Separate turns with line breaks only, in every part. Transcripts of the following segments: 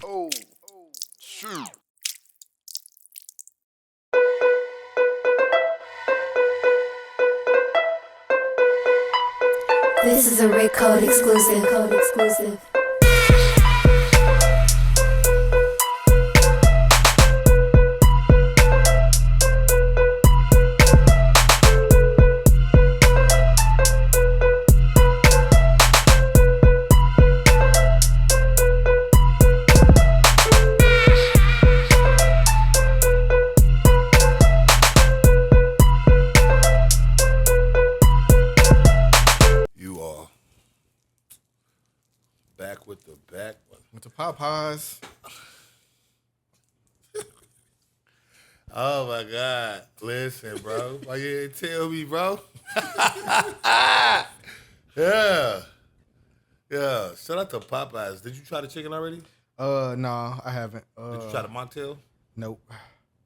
Oh, shoot.
This is a Rick Code exclusive.
Back with the back.
With the Popeyes.
Oh my God. Listen, bro. Why you didn't tell me, bro? Yeah. Yeah. Shout out to Popeyes. Did you try the chicken already?
No, I haven't.
Did you try the Montel?
Nope.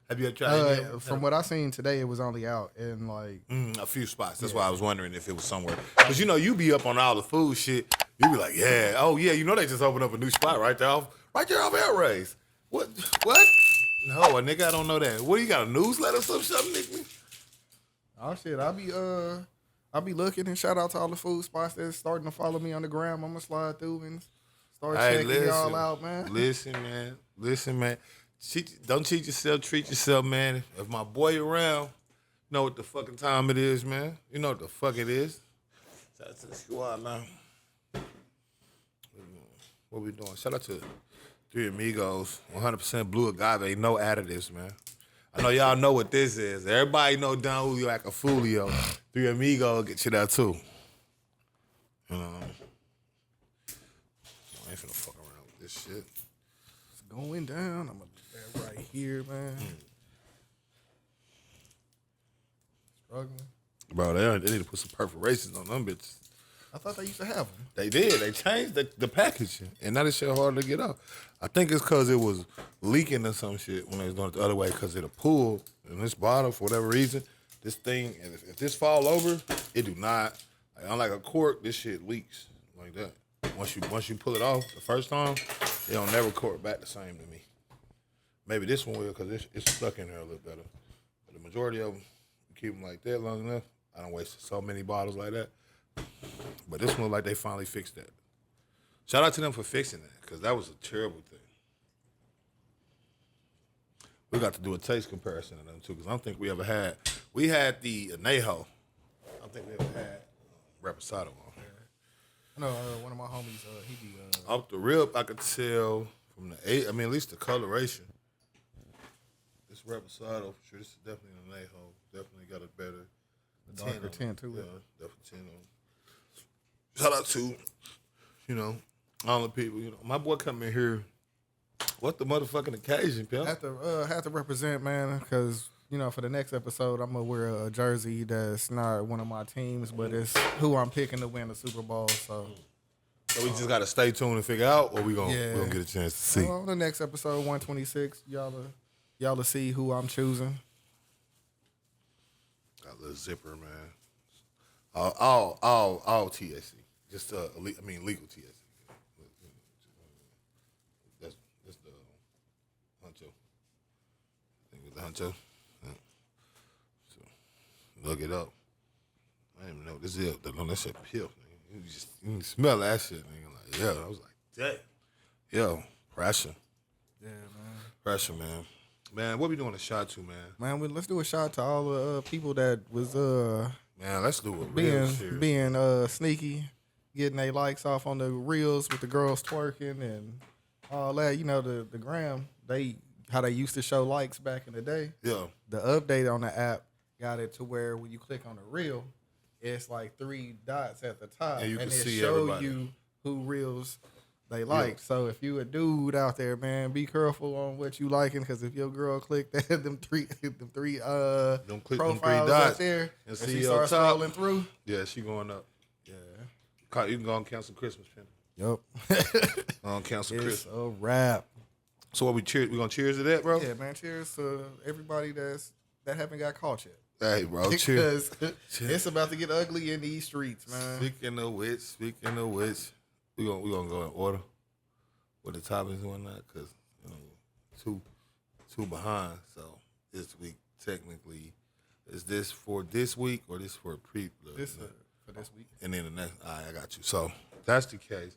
Have you ever tried it?
From what I seen today, it was only out in like
A few spots. That's why I was wondering if it was somewhere. Because, you be up on all the food shit. You be like, yeah. Oh, yeah. They just opened up a new spot right there off Air Race. What? No, a nigga, I don't know that. What, you got a newsletter or something, nigga?
oh shit. I'll be looking, and shout out to all the food spots that's starting to follow me on the gram. I'm gonna slide through and start checking y'all out, man.
Listen, man. Don't cheat yourself, treat yourself, man. If my boy around, you know what the fucking time it is, man. You know what the fuck it is. Shout out to the squad, man. What we doing? Shout out to Three Amigos, 100% blue agave, no additives, man. I know y'all know what this is. Everybody know Don Julio like a Fulio. Three Amigos get you that too. I ain't finna fuck around with this shit.
It's going down. I'm gonna do that right here, man. Struggling.
Bro, they need to put some perforations on them bitches.
I thought they used to have them.
They did. They changed the packaging, and now this shit hard to get out. I think it's because it was leaking or some shit when they was doing it the other way because of the pool in this bottle for whatever reason. This thing, and if this fall over, it do not. Like, unlike a cork, this shit leaks like that. Once you pull it off the first time, it don't never cork back the same to me. Maybe this one will because it's stuck in there a little better. But the majority of them, you keep them like that long enough. I don't waste so many bottles like that. But this one look like they finally fixed that. Shout out to them for fixing that, because that was a terrible thing. We got to do a taste comparison of them too, because I don't think we had the Anejo. I don't think we ever had Reposado on here.
I know one of my homies, he be
Off the rip, I could tell from at least the coloration. This Reposado, for sure, this is definitely an Anejo. Definitely got a better
darker tint too.
Yeah, definitely 10 on. Shout out to, all the people. My boy come in here. What the motherfucking occasion, pal?
Have to represent, man, because for the next episode, I'm gonna wear a jersey that's not one of my teams, but it's who I'm picking to win the Super Bowl. So
we just gotta stay tuned and figure out, or we gonna get a chance to see.
On the next episode, 126, y'all will see who I'm choosing.
Got a little zipper, man. All TSC. Just legal TSC. That's the honcho. I think it's the honcho. Yeah. So look it up. I didn't even know this is that shit peel. You can smell that shit, nigga. Like, yeah, I was like, damn. Yo, pressure.
Yeah, man.
Pressure, man. Man, what we doing a shot to, man?
Man, let's do a shot to all the people that was
man, let's do it
being sneaky, getting their likes off on the reels with the girls twerking and all that. The gram, how they used to show likes back in the day.
Yeah.
The update on the app got it to where when you click on the reel, it's like 3 dots at the top,
and it
show
everybody.
you who reels they like. Yeah. So if you a dude out there, man, be careful on what you liking, because if your girl click that them three
don't click
profiles
them 3 dots
out there
and
she
see
starts
top.
scrolling through.
Yeah, she going up.
Yeah,
you can go and cancel Christmas, Penny.
Yep.
Cancel
it's
Christmas.
a wrap.
So what we gonna cheers to that, bro?
Yeah, man. Cheers to everybody that haven't got caught yet.
Hey, bro, cheers.
Because it's about to get ugly in these streets, man.
Speaking of which, we gonna go in order. with the topics and whatnot, because two behind. So this week technically, is this for this week or this for
This for this week?
And then the next, all right, I got you. So if that's the case,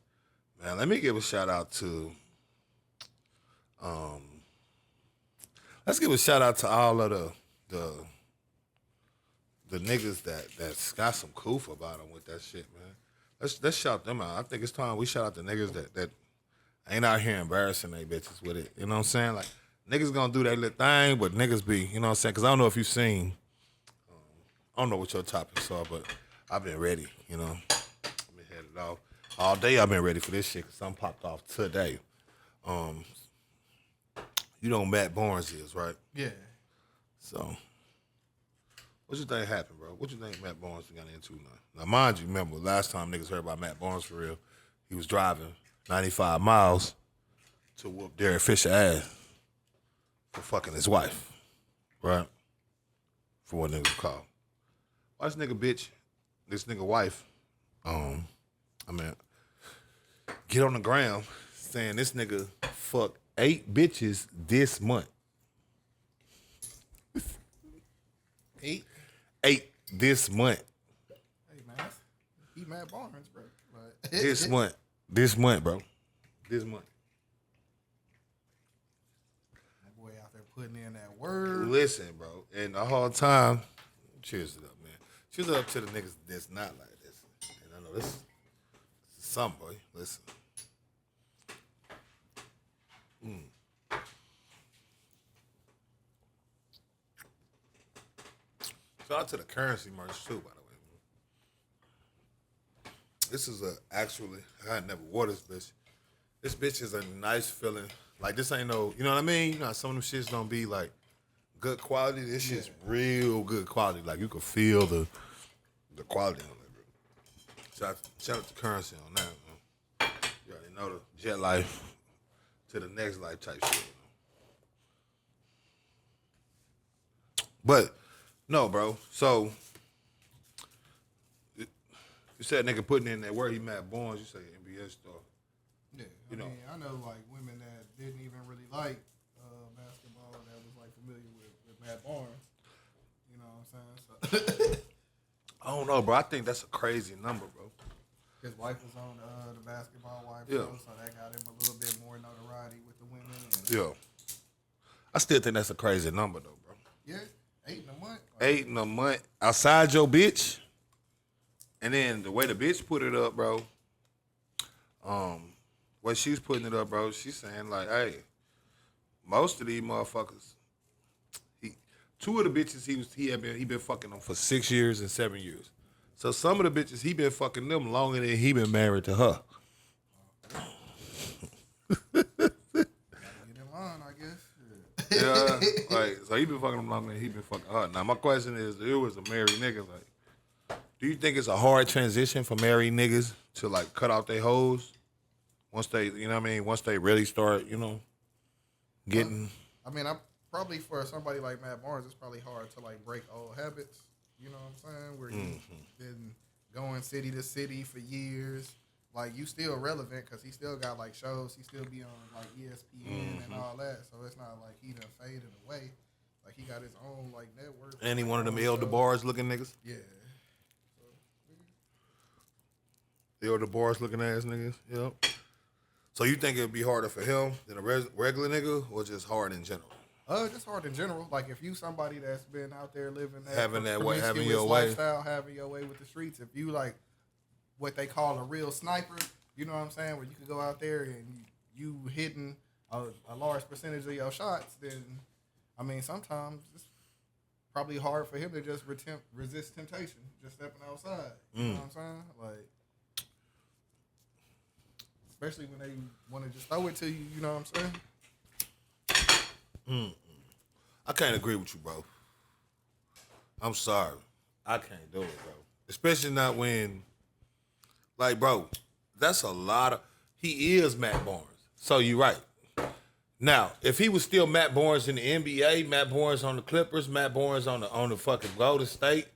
man. Let me give a shout out to, let's give a shout out to all of the niggas that's got some coof about them with that shit, man. Let's shout them out. I think it's time we shout out the niggas that ain't out here embarrassing they bitches with it. You know what I'm saying? Like, niggas gonna do their little thing, but niggas be, you know what I'm saying? Because I don't know if you've seen, I don't know what your topics are, but I've been ready, you know. I've been headed off. All day I've been ready for this shit because something popped off today. You know who Matt Barnes is, right?
Yeah.
So, what you think happened, bro? What you think Matt Barnes got into now? Now, mind you, remember, last time niggas heard about Matt Barnes for real, he was driving 95 miles to whoop Derek Fisher ass for fucking his wife, right? For what niggas called. Why this nigga wife, get on the ground saying this nigga fucked 8 bitches this month.
8?
8 this month.
Hey, man. He Matt Barnes, bro. Like,
This month, bro. This month.
That boy out there putting in that word.
Listen, bro. And the whole time, cheers it up, man. Cheers it up to the niggas that's not like this. And I know this is something, boy. Listen. Shout out to the currency merch too, by the way. This is I had never wore this bitch. This bitch is a nice feeling. Like, this ain't no, you know what I mean? You know how some of them shits don't be like good quality. This shit's real good quality. Like, you can feel the quality on it, bro. Shout out to currency on that, man. You already know the jet life to the next life type shit. But no, bro. So you said nigga putting in that word. He Matt Barnes. You say NBA star.
Yeah,
I mean,
I know like women that didn't even really like basketball that was like familiar with Matt Barnes. You know what I'm saying? So
I don't know, bro. I think that's a crazy number, bro.
his wife was on the Basketball Wives
Yeah.
show, so that got him a little bit more notoriety with the women. And,
Yeah. I still think that's a crazy number, though, bro.
yeah, 8 in a month.
8 in a month outside your bitch. And then the way the bitch put it up, bro, what she's putting it up, bro, she's saying like, hey, most of these motherfuckers, two of the bitches he been fucking them for 6 years and 7 years. So some of the bitches he been fucking them longer than he been married to her.
Get in line, I guess.
Yeah, like, so he been fucking them longer than he been fucking her. Now my question is, if it was a married nigga, like, do you think it's a hard transition for married niggas to like cut off their hoes once they, you know what I mean, once they really start, you know, getting.
I mean, probably for somebody like Matt Barnes, it's probably hard to like break old habits. You know what I'm saying? Where you've been going city to city for years. Like, you still relevant because he still got like shows. He still be on like ESPN and all that. So it's not like he done faded away. Like, he got his own like network.
And he one of them El DeBarge looking niggas.
Yeah.
El DeBarge looking ass niggas. Yep. So you think it'd be harder for him than a regular nigga, or just hard in general?
Just hard in general. Like, if you somebody that's been out there living that
Having that way, having your
promiscuous
way.
lifestyle, having your way with the streets, if you like what they call a real sniper, you know what I'm saying, where you could go out there and you hitting a large percentage of your shots, then I mean sometimes it's probably hard for him to just resist temptation, just stepping outside. You know what I'm saying? Like, especially when they want to just throw it to you, you know what I'm saying?
I can't agree with you, bro. I'm sorry. I can't do it, bro. Especially not when, like, bro, that's a lot of, he is Matt Barnes. So you're right. Now, if he was still Matt Barnes in the NBA, Matt Barnes on the Clippers, Matt Barnes on the fucking Golden State,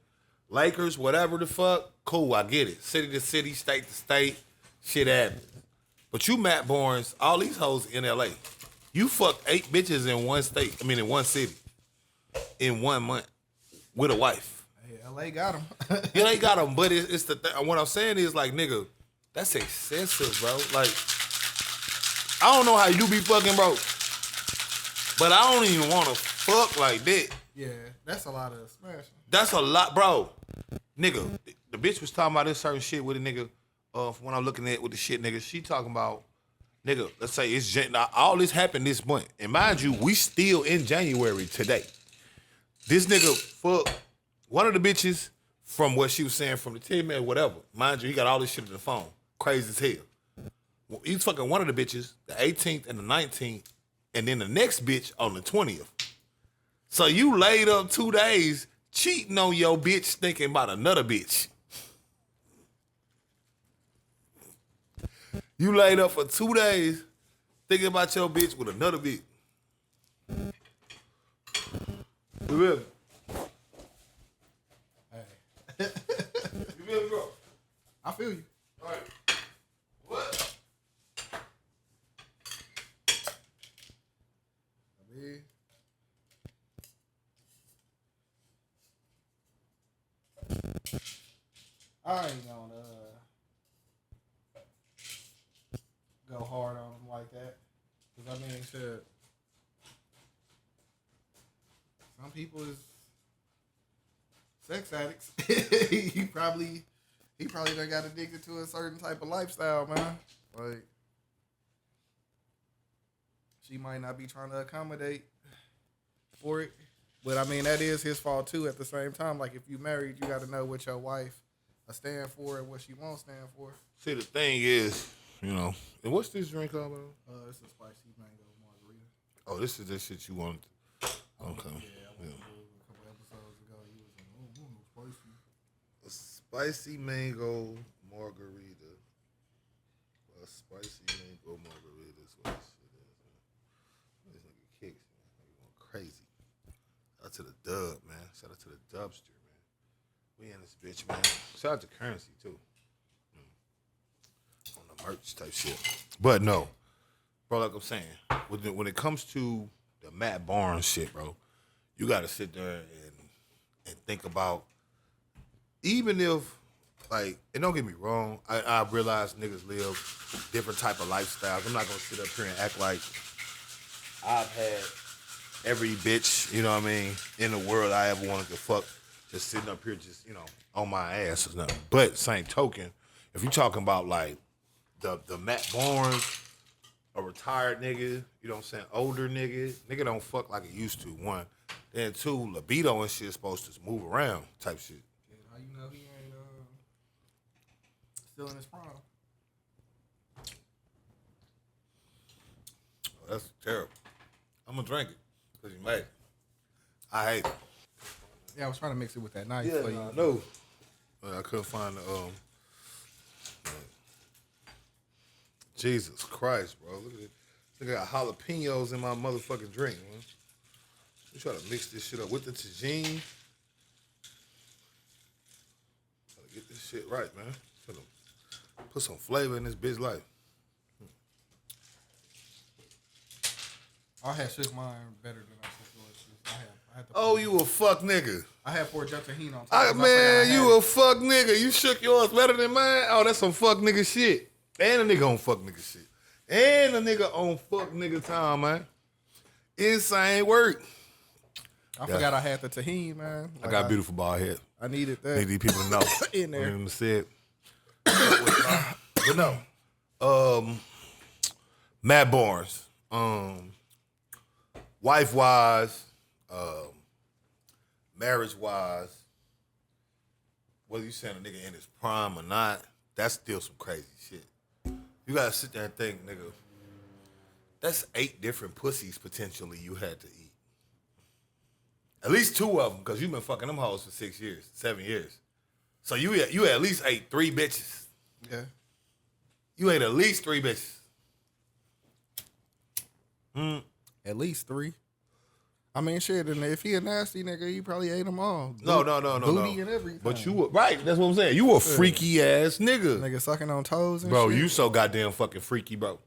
Lakers, whatever the fuck, cool, I get it. City to city, state to state, shit happens. But you Matt Barnes, all these hoes in LA. You fucked 8 bitches in one state. I mean, in one city, in 1 month with a wife.
Hey, LA got him.
You ain't got them, but it's the what I'm saying is like, nigga, that's excessive, bro. Like, I don't know how you be fucking, bro, but I don't even want to fuck like that.
Yeah, that's a lot of smashing.
That's a lot, bro. Nigga, the bitch was talking about this certain shit with a nigga. When I'm looking at with the shit, nigga, she talking about, nigga, let's say it's now, all this happened this month. And mind you, we still in January today. This nigga fucked one of the bitches from what she was saying from the team or whatever. Mind you, he got all this shit on the phone. Crazy as hell. Well, he's fucking one of the bitches, the 18th and the 19th, and then the next bitch on the 20th. So you laid up 2 days cheating on your bitch thinking about another bitch. You laid up for 2 days thinking about your bitch with another bitch. You feel me?
Hey.
You feel me, bro?
I feel you.
All right. What?
I mean, I ain't gonna go hard on them like that. Because, I mean, shit. Some people is sex addicts. he probably done got addicted to a certain type of lifestyle, man. Like, she might not be trying to accommodate for it. But, I mean, that is his fault, too, at the same time. Like, if you married, you got to know what your wife stand for and what she won't stand for.
See, the thing is, you know, and what's this drink called, bro?
It's a spicy mango margarita.
Oh, this is the shit you wanted. Okay.
Yeah, I went through a couple episodes ago. You was like, oh, spicy.
A spicy mango margarita. A spicy mango margarita is what this shit is, man. This nigga kicks, man. Nigga going crazy. Shout out to the Dub, man. Shout out to the Dubster, man. We in this bitch, man. Shout out to Currency, too. On the merch type shit. But no. Bro, like I'm saying, when it comes to the Matt Barnes shit, bro, you got to sit there and think about, even if, like, and don't get me wrong, I realize niggas live different type of lifestyles. I'm not going to sit up here and act like I've had every bitch, you know what I mean, in the world I ever wanted to fuck, just sitting up here just, you know, on my ass or nothing. But same token, if you talking about, like, the Matt Barnes, a retired nigga, you know what I'm saying, older nigga don't fuck like it used to, one. Then two, libido and shit is supposed to move around type shit.
Yeah, how you know he ain't still in his prime?
Oh, that's terrible. I'm gonna drink it because you made it. I hate it.
Yeah, I was trying to mix it with that knife.
Yeah,
for you.
no. I couldn't find the Jesus Christ, bro. Look at it. Look at jalapenos in my motherfucking drink, man. We try to mix this shit up with the tagine. Try to get this shit right, man. Try to put some flavor in this bitch life.
I had shook mine better than I shook yours. I had to
Oh, you a fuck nigga.
I had poured Jutta Heen on top.
Man, you a fuck nigga. You shook yours better than mine? Oh, that's some fuck nigga shit. And a nigga on fuck nigga shit. And a nigga on fuck nigga time, man. Insane work.
I forgot I had the tahini, man.
I got beautiful bald head.
I needed that.
Need these people to know.
In there.
I need them to say it. But no. Matt Barnes. Wife-wise, marriage-wise, whether you saying a nigga in his prime or not, that's still some crazy shit. You gotta sit there and think, nigga, that's 8 different pussies potentially you had to eat. At least 2 of them, because you've been fucking them hoes for 6 years, 7 years. So you at least ate 3 bitches.
Yeah.
You ate at least 3 bitches.
At least 3. I mean, shit, and if he a nasty nigga, he probably ate them all.
No.
Booty and everything.
But you were right. That's what I'm saying. You a freaky ass nigga.
Nigga sucking on toes and
Bro,
shit.
you so goddamn fucking freaky, bro.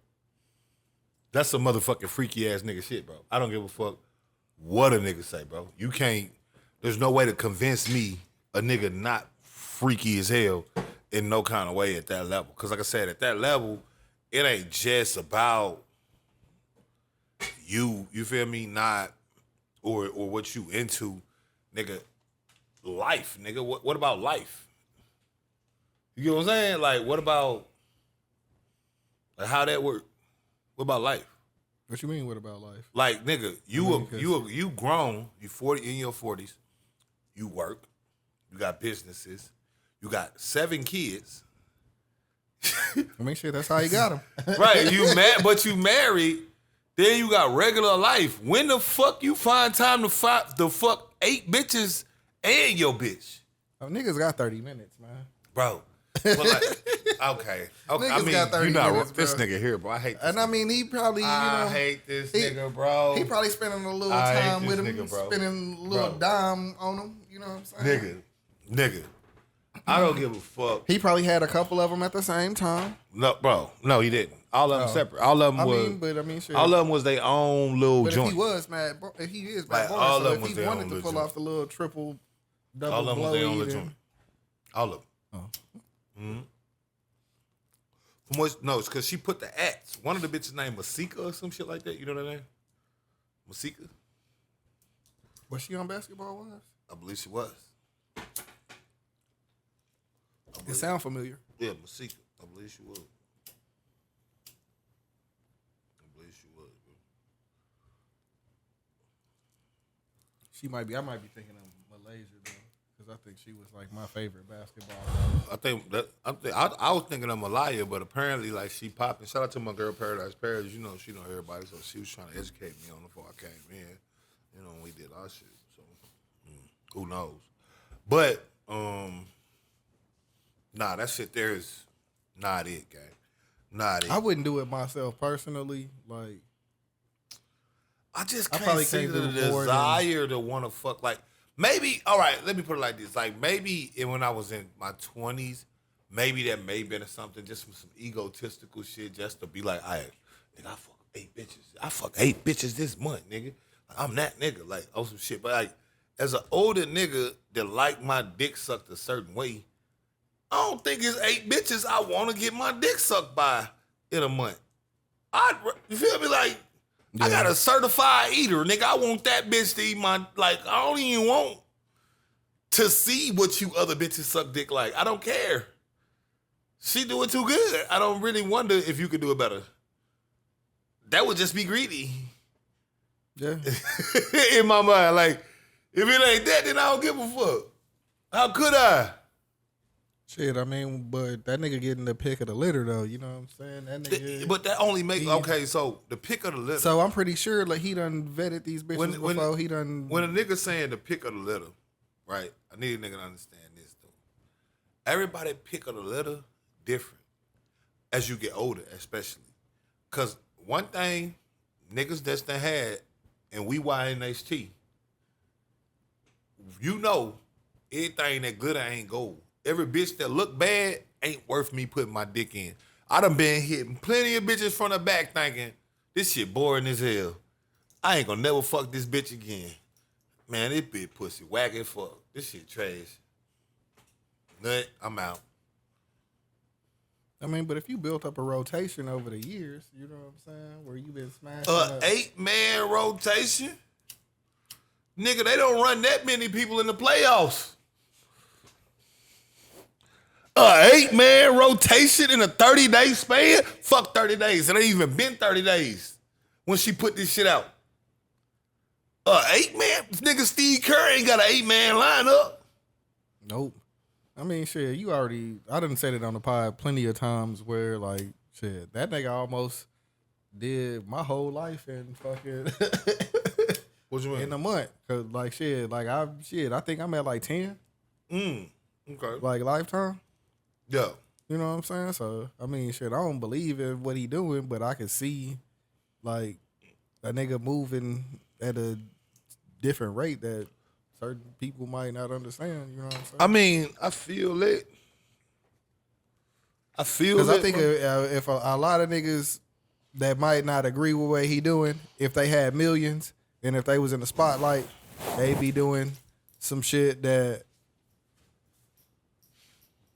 That's some motherfucking freaky ass nigga shit, bro. I don't give a fuck what a nigga say, bro. You can't, there's no way to convince me a nigga not freaky as hell in no kind of way at that level. Because like I said, at that level, it ain't just about you feel me, not, or what you into, nigga. Life, nigga. What about life? You get what I'm saying? Like, what about, like, how that work? What about life?
What you mean? What about life?
Like, nigga, you grown. You 40 in your 40s. You work. You got businesses. You got 7 kids.
I mean, shit. That's how you got them.
Right? But you married. Then you got regular life. When the fuck you find time to fuck 8 bitches and your bitch?
Oh, niggas got 30 minutes, man.
Bro. But like, okay.
Niggas
I mean,
got 30
you not
minutes,
this
bro.
nigga here, bro. I hate this.
And
nigga.
I mean, he probably,
I hate this nigga, bro.
He probably spending a little
I hate
time with
this
him,
nigga, bro.
spending a little
Bro.
dime on him. You know what I'm saying?
Nigga. I don't give a fuck.
He probably had a couple of them at the same time.
No, bro. No, he didn't. All of them separate. All of them
Shit.
all of them was their own little
But
joint.
if he was mad, if he is mad,
Like, all
so
of them
if
was
he
their
wanted
own
to
little
pull
joint.
off the little triple, double
All of them was their own little
blowy,
joint. All of them.
Oh.
Mm-hmm. From what, no, it's because she put the acts. One of the bitches named Masika or some shit like that. You know that name? Masika?
Was she on Basketball Wives?
I believe she was.
It sound familiar.
Yeah, Masika. I believe she was. Bro.
She might be. I might be thinking of Malaysia though, because I think she was like my favorite basketball.
I was thinking of Malaya, but apparently, like, she popping. Shout out to my girl Paradise Paris. You know, she know everybody, so she was trying to educate me on it before I came in. You know, when we did our shit. So, who knows? But, nah, that shit there is not it, gang. Not it.
I wouldn't do it myself personally. Like,
I just
I
can't
probably
see
can't
the
do more
desire to want to fuck. Like, maybe, all right, let me put it like this. Like, maybe when I was in my 20s, maybe that may have been something, just some egotistical shit, just to be like, nigga, I fuck 8 bitches. I fuck 8 bitches this month, nigga. Like, I'm that nigga. Like, oh, some shit. But, like, as an older nigga that like my dick sucked a certain way, I don't think it's 8 bitches I want to get my dick sucked by in a month. You feel me? Like, I got a certified eater, nigga. I want that bitch to eat my, like, I don't even want to see what you other bitches suck dick like. I don't care. She do it too good. I don't really wonder if you could do it better. That would just be greedy.
yeah,
In my mind. Like, if it ain't that, then I don't give a fuck. How could I?
shit. I mean, but that nigga getting the pick of the litter though. You know what I'm saying? That nigga.
But that only make, okay, so the pick of the litter.
So I'm pretty sure like he done vetted these bitches before he done.
When a nigga saying the pick of the litter, right? I need a nigga to understand this though. Everybody pick of the litter different as you get older, especially. Cause one thing niggas that's done had, and we YNHT, you know, everything that glitter ain't gold. Every bitch that look bad ain't worth me putting my dick in. I done been hitting plenty of bitches from the back thinking, this shit boring as hell. I ain't gonna never fuck this bitch again. Man, this bitch pussy whack as fuck. This shit trash. Nut, I'm out.
I mean, but if you built up a rotation over the years, you know what I'm saying, where you been smashing up.
8-man rotation? Nigga, they don't run that many people in the playoffs. 8-man rotation in a 30-day span? Fuck 30 days. It ain't even been 30 days when she put this shit out. 8-man? Nigga Steve Kerr ain't got an 8-man lineup.
Nope. I mean, shit, I done said it on the pod plenty of times where, like, shit, that nigga almost did my whole life in fucking
What you mean?
in a month. Cause, like, I think I'm at like 10.
Okay.
Like, lifetime.
Yeah.
You know what I'm saying? So, I mean, shit, I don't believe in what he doing, but I can see, like, a nigga moving at a different rate that certain people might not understand. You know what I'm saying?
I mean, I feel it.
Because I think if a lot of niggas that might not agree with what he doing, if they had millions and if they was in the spotlight, they be doing some shit that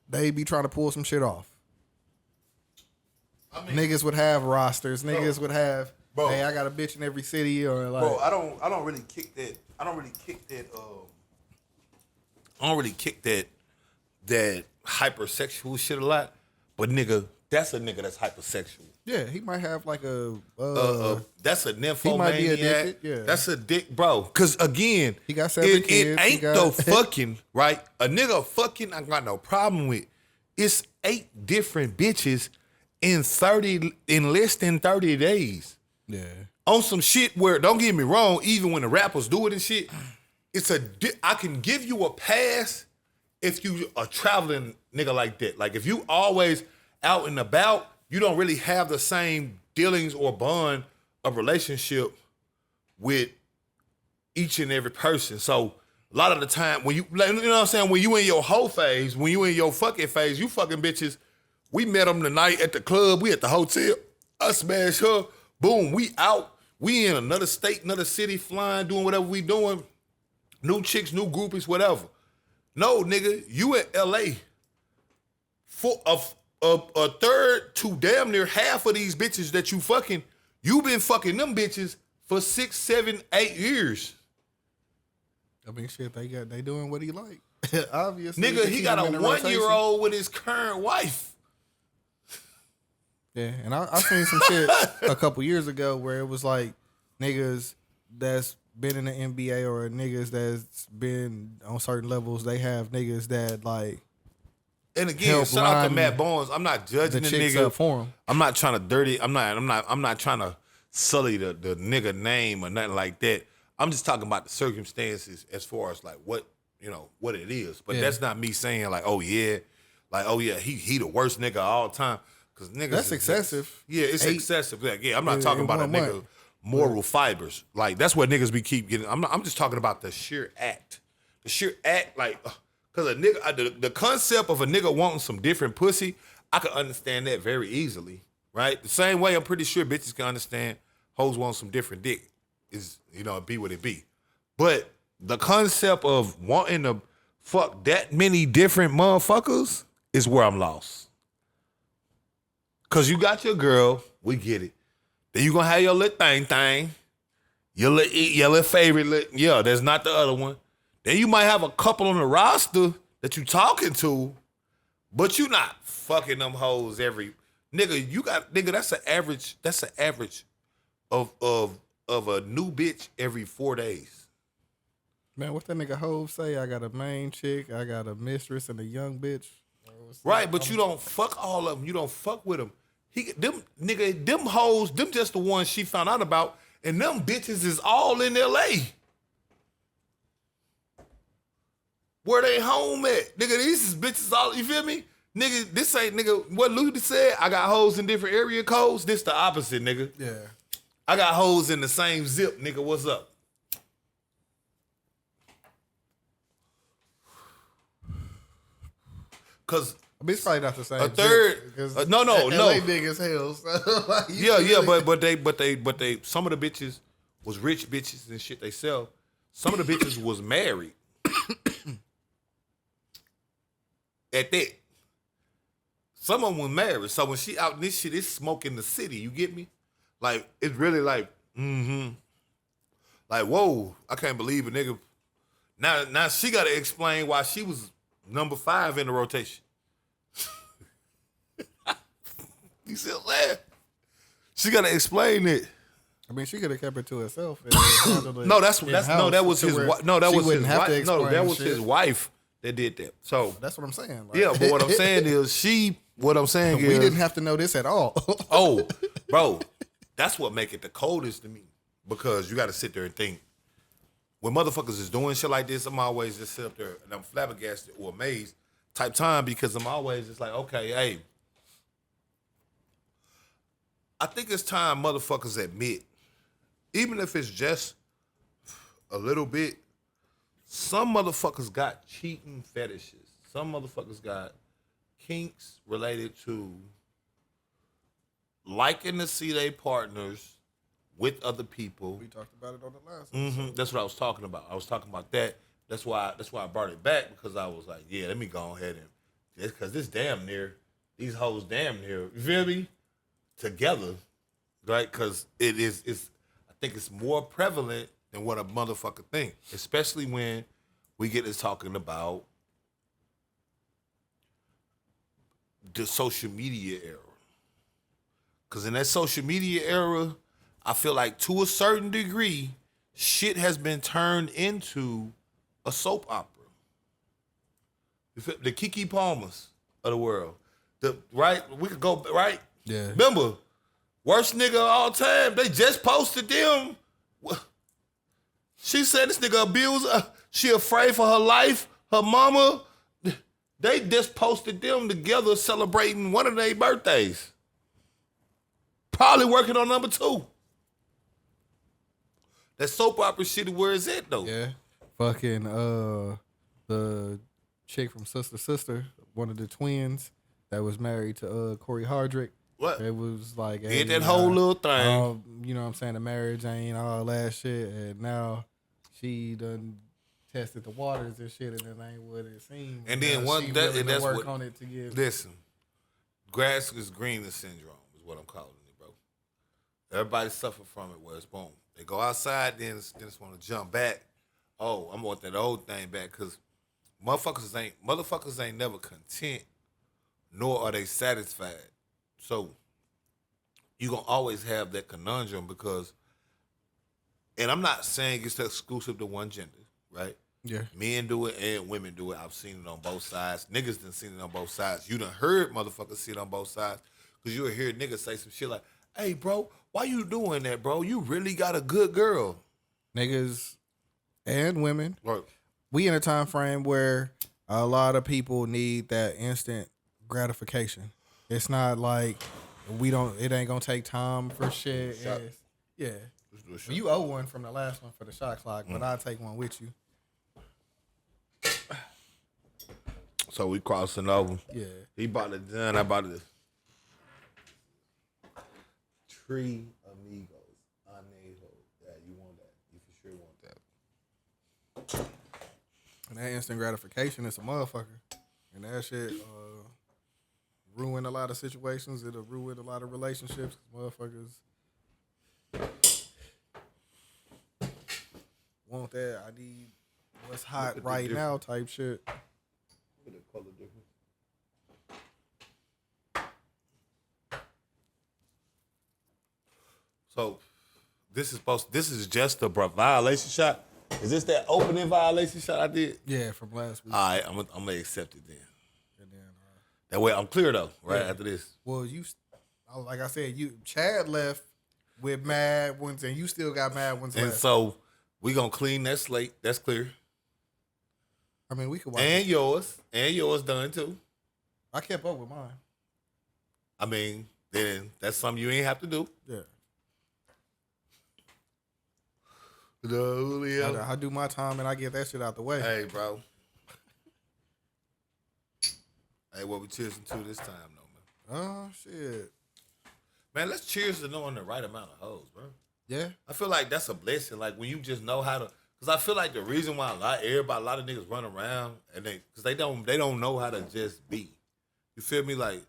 they be trying to pull some shit off. I mean, niggas would have rosters. Niggas would have, hey, I got a bitch in every city, or like.
Bro, I don't really kick that. I don't really kick that hypersexual shit a lot. But nigga, that's a nigga that's hypersexual.
Yeah, he might have like
that's a nymphomaniac.
He might be addicted. Yeah,
that's a dick, bro. Because again,
he got 7 kids.
It ain't no fucking right. A nigga fucking, I got no problem with. It's 8 different bitches in less than 30 days.
Yeah.
On some shit where, don't get me wrong, even when the rappers do it and shit, I can give you a pass if you a traveling nigga like that. Like if you always out and about, you don't really have the same dealings or bond of relationship with each and every person. So a lot of the time when you know what I'm saying, when you in your hoe phase, when you in your fucking phase, you fucking bitches. We met them tonight at the club. We at the hotel. I smashed her. Boom. We out. We in another state, another city, flying, doing whatever we doing. New chicks, new groupies, whatever. No, nigga, you in L.A. For a third to damn near half of these bitches that you fucking, you been fucking them bitches for 6, 7, 8 years.
I mean, shit, they doing what he like. Obviously.
Nigga, he got a 1-year-old with his current wife.
Yeah, and I seen some shit a couple years ago where it was like niggas that's been in the NBA or niggas that's been on certain levels, they have niggas that like.
And again, shout out to Matt Barnes. I'm not judging the nigga.
Up for him.
I'm not trying to dirty. I'm not trying to sully the nigga name or nothing like that. I'm just talking about the circumstances as far as like what it is. But that's not me saying like, oh yeah, he the worst nigga of all time. Cause niggas
that's excessive.
Yeah, it's excessive. Yeah, I'm not talking about a nigga moral fibers. Like that's what niggas be keep getting. I'm just talking about the sheer act. The sheer act, like, cause a nigga, the concept of a nigga wanting some different pussy, I can understand that very easily, right? The same way I'm pretty sure bitches can understand hoes want some different dick. Is it be what it be. But the concept of wanting to fuck that many different motherfuckers is where I'm lost. Cause you got your girl, we get it. Then you gonna have your little thing, your little favorite, that's not the other one. Then you might have a couple on the roster that you talking to, but you not fucking them hoes every nigga. That's an average of a new bitch every 4 days.
Man, what's that nigga Hove say? I got a main chick, I got a mistress, and a young bitch.
Right, but you don't fuck all of them. You don't fuck with them. Them hoes, them just the ones she found out about, and them bitches is all in L.A. Where they home at? Nigga, these is bitches all, you feel me? Nigga, this ain't, nigga, what Luda said, I got hoes in different area codes. This the opposite, nigga.
Yeah.
I got hoes in the same zip, nigga, what's up? Cause
I mean, it's probably not the same.
A third, no.
LA big as hell. So like,
but they, some of the bitches was rich bitches and shit they sell. Some of the bitches was married. At that. Some of them was married. So when she out in this shit, it's smoke in the city. You get me? Like, it's really like, like, whoa, I can't believe a nigga. Now she got to explain why she was number 5 in the rotation. You still laugh? She got to explain it.
I mean, she could have kept it to herself.
That was his wife that did that. So
that's what I'm saying. Like,
yeah, but what I'm saying is we
didn't have to know this at all.
Oh, bro, that's what make it the coldest to me, because you got to sit there and think. When motherfuckers is doing shit like this, I'm always just sit up there and I'm flabbergasted or amazed type time, because I'm always just like, okay, hey, I think it's time motherfuckers admit, even if it's just a little bit. Some motherfuckers got cheating fetishes. Some motherfuckers got kinks related to liking to see their partners with other people.
We talked about it on the last episode.
That's what I was talking about. I was talking about that. That's why I brought it back, because I was like, yeah, let me go ahead and just because this damn near, these hoes damn near, you feel me? Together, right? Because it's I think it's more prevalent than what a motherfucker think, especially when we get to talking about the social media era. Because in that social media era, I feel like to a certain degree, shit has been turned into a soap opera. The Keke Palmers of the world. Right? We could go, right?
Yeah.
Remember, worst nigga of all time, they just posted them. She said this nigga abused her. She afraid for her life. Her mama, they just posted them together celebrating one of their birthdays. Probably working on number 2. That soap opera shit, where is it though?
Yeah. Fucking the chick from Sister, one of the twins that was married to Corey Hardrick.
What?
It was like
Did that whole little thing.
You know what I'm saying? The marriage ain't all that shit, and now she done tested the waters and shit, and it ain't what it seemed.
And then
now
one
she
that
really
and
been
that's
work
what.
on it to give.
Listen, grass is greener syndrome is what I'm calling it, bro. Everybody suffer from it. Where it's boom, they go outside, then just want to jump back. Oh, I'm want that old thing back, because motherfuckers ain't never content, nor are they satisfied. So you gonna always have that conundrum, because, and I'm not saying it's exclusive to one gender, right?
Yeah.
Men do it and women do it. I've seen it on both sides. Niggas done seen it on both sides. You done heard motherfuckers see it on both sides, because you'll hear niggas say some shit like, hey, bro, why you doing that, bro? You really got a good girl.
Niggas and women.
Right.
We in a time frame where a lot of people need that instant gratification. It's not like it ain't gonna take time for shit. Yeah.
Let's do a shot.
Well, you owe one from the last one for the shot clock, but I'll take one with you.
So we crossing over.
Yeah.
He bought it done. I bought it. Tree Amigos. Anejo. Yeah, you want that. You for sure want that.
And that instant gratification is a motherfucker. And that shit ruin a lot of situations. It'll ruin a lot of relationships. Motherfuckers want that. I need what's hot right now type shit.
Look at the color difference. So this is just a violation shot. Is this that opening violation shot I did?
Yeah, from last week.
All right, I'm gonna accept it then.
And then,
That way I'm clear though, right
Yeah.
after this.
well, like I said, Chad left with mad ones, and you still got mad ones
And
left.
so we gonna clean that slate. That's clear.
I mean, we could watch
And
it.
yours done too.
I kept up with mine.
I mean, then that's something you ain't have to do.
Yeah.
Julio.
I do my time, and I get that shit out the way.
Hey, bro. Hey, what we cheersing to this time, though, man?
Oh, shit.
Man, let's cheers to knowing the right amount of hoes, bro.
Yeah.
I feel like that's a blessing. Like when you just know how to, because I feel like the reason why a lot of niggas run around and because they don't know how to just be. You feel me? Like,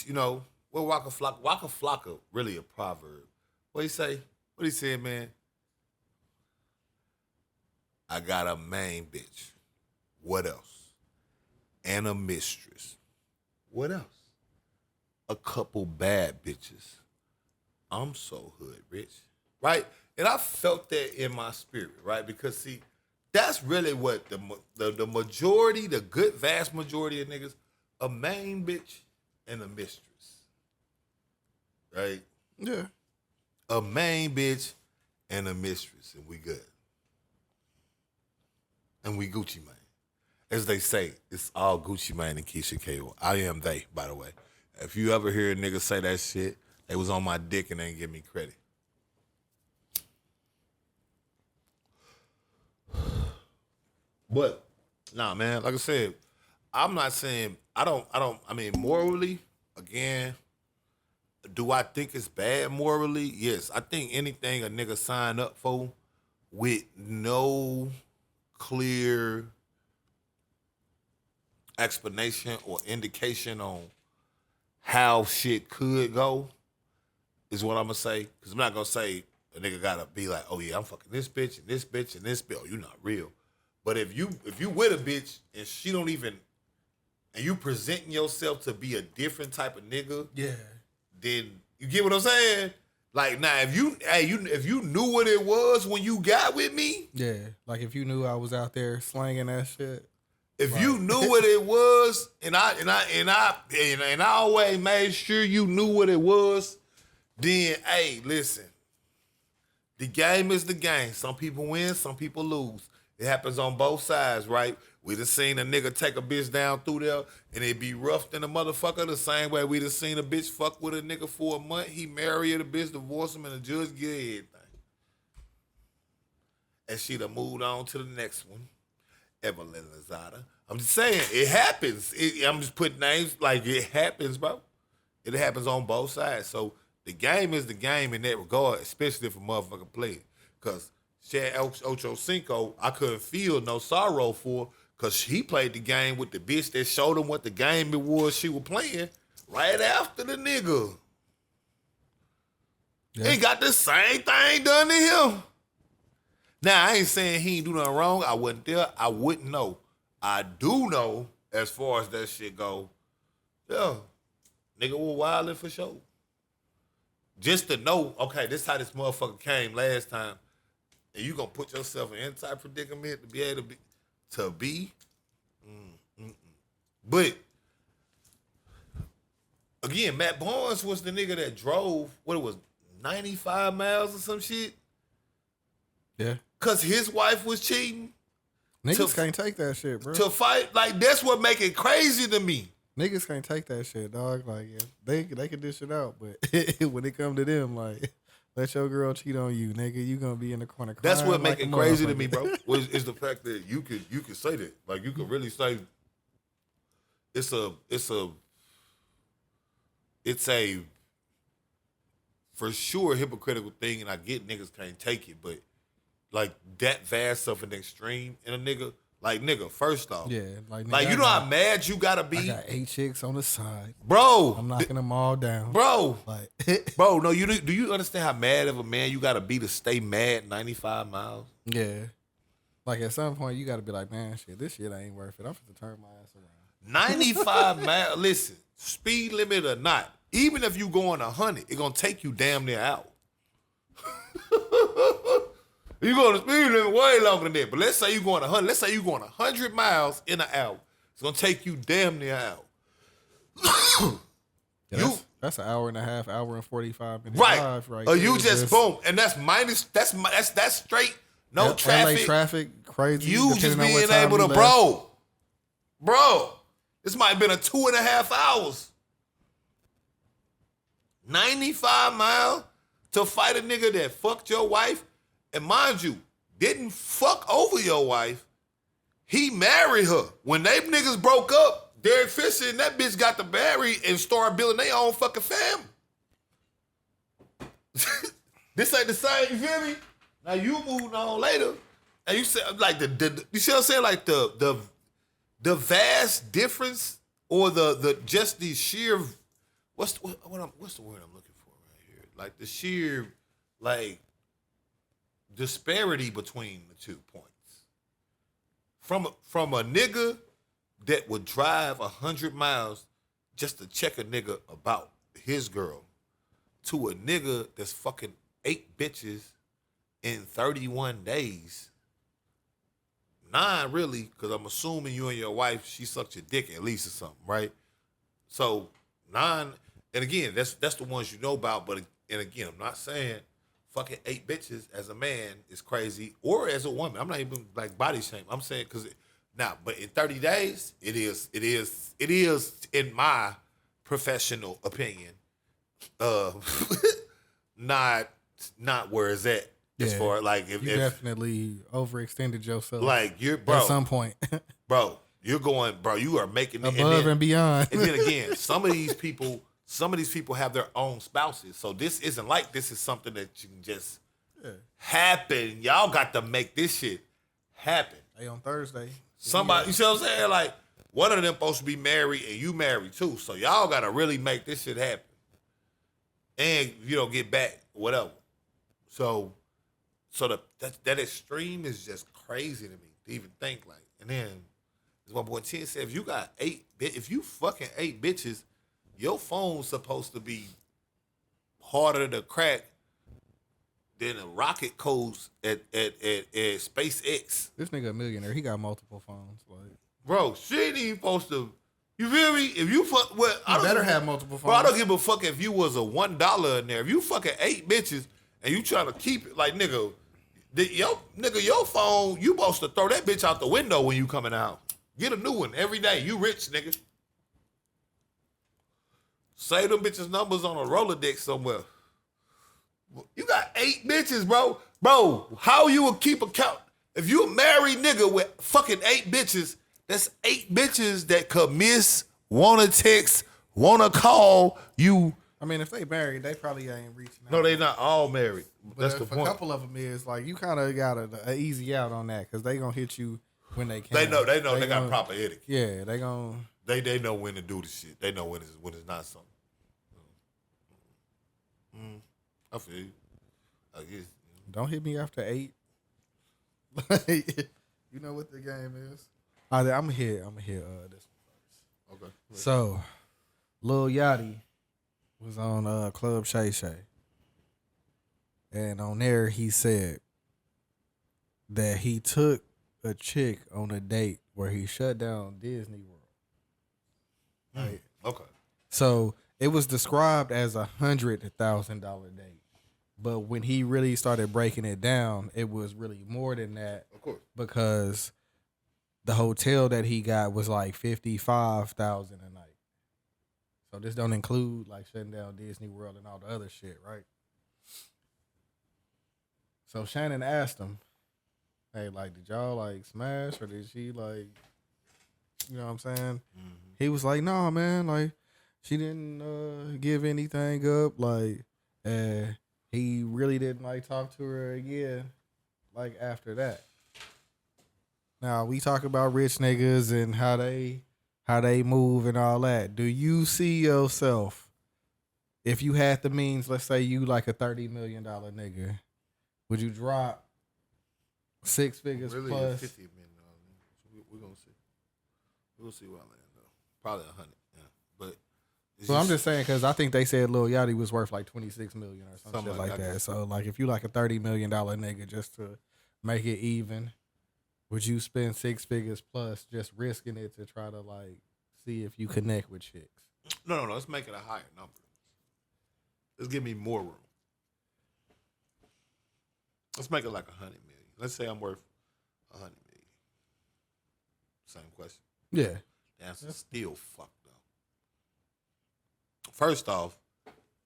you know, well, Waka Flocka, really a proverb. What he say? What he said, man? I got a main bitch. What else? And a mistress. What else? A couple bad bitches. I'm so hood rich. Right? And I felt that in my spirit, right? Because, see, that's really what the majority, the good vast majority of niggas, a main bitch and a mistress. Right?
Yeah.
A main bitch and a mistress, and we good. And we Gucci Mane. As they say, it's all Gucci Mane and Keisha Cable. I am they, by the way. If you ever hear a nigga say that shit, they was on my dick and they ain't give me credit. But nah, man. Like I said, I'm not saying I mean, morally, again, do I think it's bad morally? Yes. I think anything a nigga sign up for with no clear explanation or indication on how shit could go is what I'm gonna say. Cause I'm not gonna say a nigga gotta be like, oh yeah, I'm fucking this bitch and this bitch and this bitch. Oh, you not real. But if you with a bitch and she don't even, and you presenting yourself to be a different type of nigga,
Yeah.
then you get what I'm saying? Like now, if you knew what it was when you got with me,
Yeah. Like if you knew I was out there slanging that shit.
if you knew what it was, and I always made sure you knew what it was, then hey, listen, the game is the game. Some people win, some people lose. It happens on both sides, right? We done seen a nigga take a bitch down through there and it be rough than a motherfucker the same way we done seen a bitch fuck with a nigga for a month. He marry a bitch, divorce him, and the judge get everything. And she done moved on to the next one. Evelyn Lozada. I'm just saying, it happens. I'm just putting names like it happens, bro. It happens on both sides. So the game is the game in that regard, especially if a motherfucker play it. Because Chad Ochocinco, I couldn't feel no sorrow for because he played the game with the bitch that showed him what the game it was she was playing right after the nigga.
Yeah.
He got the same thing done to him. Now, I ain't saying he ain't do nothing wrong. I wasn't there. I wouldn't know. I do know, as far as that shit go, yeah, nigga was wildin' for sure. Just to know, okay, this how this motherfucker came last time, and you gonna put yourself in any type of predicament to be able to be. But, again, Matt Barnes was the nigga that drove, what it was, 95 miles or some shit?
Yeah.
Because his wife was cheating?
Niggas can't take that shit, bro.
To fight, like, that's what make it crazy to me.
Niggas can't take that shit, dog. Like, yeah, they can dish it out, but when it come to them, like, let your girl cheat on you, nigga. You gonna be in the corner crying.
That's what make
like
it
a
crazy to
motherfucker.
me, bro. Is the fact that you could say that, like, you could really say it's a for sure hypocritical thing, and I get niggas can't take it, but like that vast of an extreme in a nigga. Like, nigga, first off.
Yeah, like,
Like, you know how mad you gotta be?
I got 8 chicks on the side.
Bro.
I'm knocking them all down.
Bro.
Like,
Bro, no, do you understand how mad of a man you gotta be to stay mad 95 miles?
yeah. Like, at some point, you gotta be like, man, shit, this shit ain't worth it. I'm finna turn my ass around.
95 miles. Listen, speed limit or not, even if you going 100, it's gonna take you damn near out. You going to speed limit way longer than that. But let's say you're going 100. Let's say you're going 100 miles in an hour. It's going to take you damn near out.
Yeah, that's an hour and a half, hour and 45 minutes
Right.
drive, right?
Or you
there.
just boom. And that's straight. No traffic.
LA traffic, crazy.
You just
depending on what
being
time
able
you
to,
left.
bro, this might have been a 2.5 hours. 95 miles to fight a nigga that fucked your wife. And mind you, didn't fuck over your wife. He married her. When they niggas broke up, Derek Fisher and that bitch got to marry and start building their own fucking family. This ain't the same, you feel me? Now you moved on later, and you said like you see what I'm saying? Like the vast difference or the just the sheer what's the word I'm looking for right here? Like the sheer like disparity between the 2 points. From a nigga that would drive 100 miles just to check a nigga about his girl to a nigga that's fucking 8 bitches in 31 days. 9 really, because I'm assuming you and your wife, she sucked your dick at least or something, right? So 9, and again, that's the ones you know about, but and again, I'm not saying fucking 8 bitches as a man is crazy, or as a woman. I'm not even like body shame. I'm saying because but in 30 days, it is in my professional opinion, not where it's at As
Yeah.
far like if
definitely overextended yourself.
like you're
at some point,
bro, you're going, bro. You are making
above and beyond.
And then again, some of these people have their own spouses. So this isn't like this is something that you can just happen. Y'all got to make this shit happen.
Hey, on Thursday,
Somebody, you see what I'm saying? Like one of them supposed to be married and you married too. So y'all got to really make this shit happen. And you don't get back, whatever. So that extreme is just crazy to me to even think like. And then as my boy Chin said, if you fucking 8 bitches, your phone's supposed to be harder to crack than a rocket codes at SpaceX.
this nigga a millionaire. He got multiple phones. Like,
Bro, she ain't even supposed to. You feel me? If you fuck, well, I don't
better have multiple phones.
Bro, I don't give a fuck if you was a $1 in there. If you fucking 8 bitches and you trying to keep it, like nigga, your phone, you supposed to throw that bitch out the window when you coming out. Get a new one every day. You rich, nigga. Save them bitches' numbers on a Rolodex somewhere. You got 8 bitches, bro. Bro, how you would keep account? If you a married nigga with fucking 8 bitches, that's 8 bitches that could miss, wanna text, wanna call you.
I mean, if they married, they probably ain't reaching out.
No, they not all married. That's the
If
point.
a couple of them is like you kind of got a easy out on that because they gonna hit you when they can.
They know they got
gonna,
proper etiquette.
Yeah, they gonna.
They know when to do the shit. They know when it's not something. I feel you. I guess.
Don't hit me after 8.
You know what the game is?
I'm gonna hit this one first.
Okay.
So, Lil Yachty was on Club Shay Shay, and on there he said that he took a chick on a date where he shut down Disney World. Right.
Okay.
So it was described as $100,000 date, but when he really started breaking it down, it was really more than that.
Of course.
Because the hotel that he got was like $55,000 a night. So this don't include like shutting down Disney World and all the other shit, right? So Shannon asked him, "Hey, like, did y'all like smash or did she like, you know what I'm saying?" Mm-hmm. He was like, "No, man, like, she didn't give anything up, like, and he really didn't like talk to her again, like after that." Now we talk about rich niggas and how they move and all that. Do you see yourself, if you had the means, let's say you like a $30 million nigga, would you drop 6 figures
Really,
plus?
$50 million. We're gonna see. We'll see where I land though. Probably 100. Yeah, but.
So I'm just saying because I think they said Lil Yachty was worth like 26 million or something like that. So like if you like a $30 million nigga just to make it even, would you spend 6 figures plus just risking it to try to like see if you connect with chicks?
No. Let's make it a higher number. Let's give me more room. Let's make it like 100 million. Let's say I'm worth 100 million. Same question.
Yeah.
That's still fucked up. First off,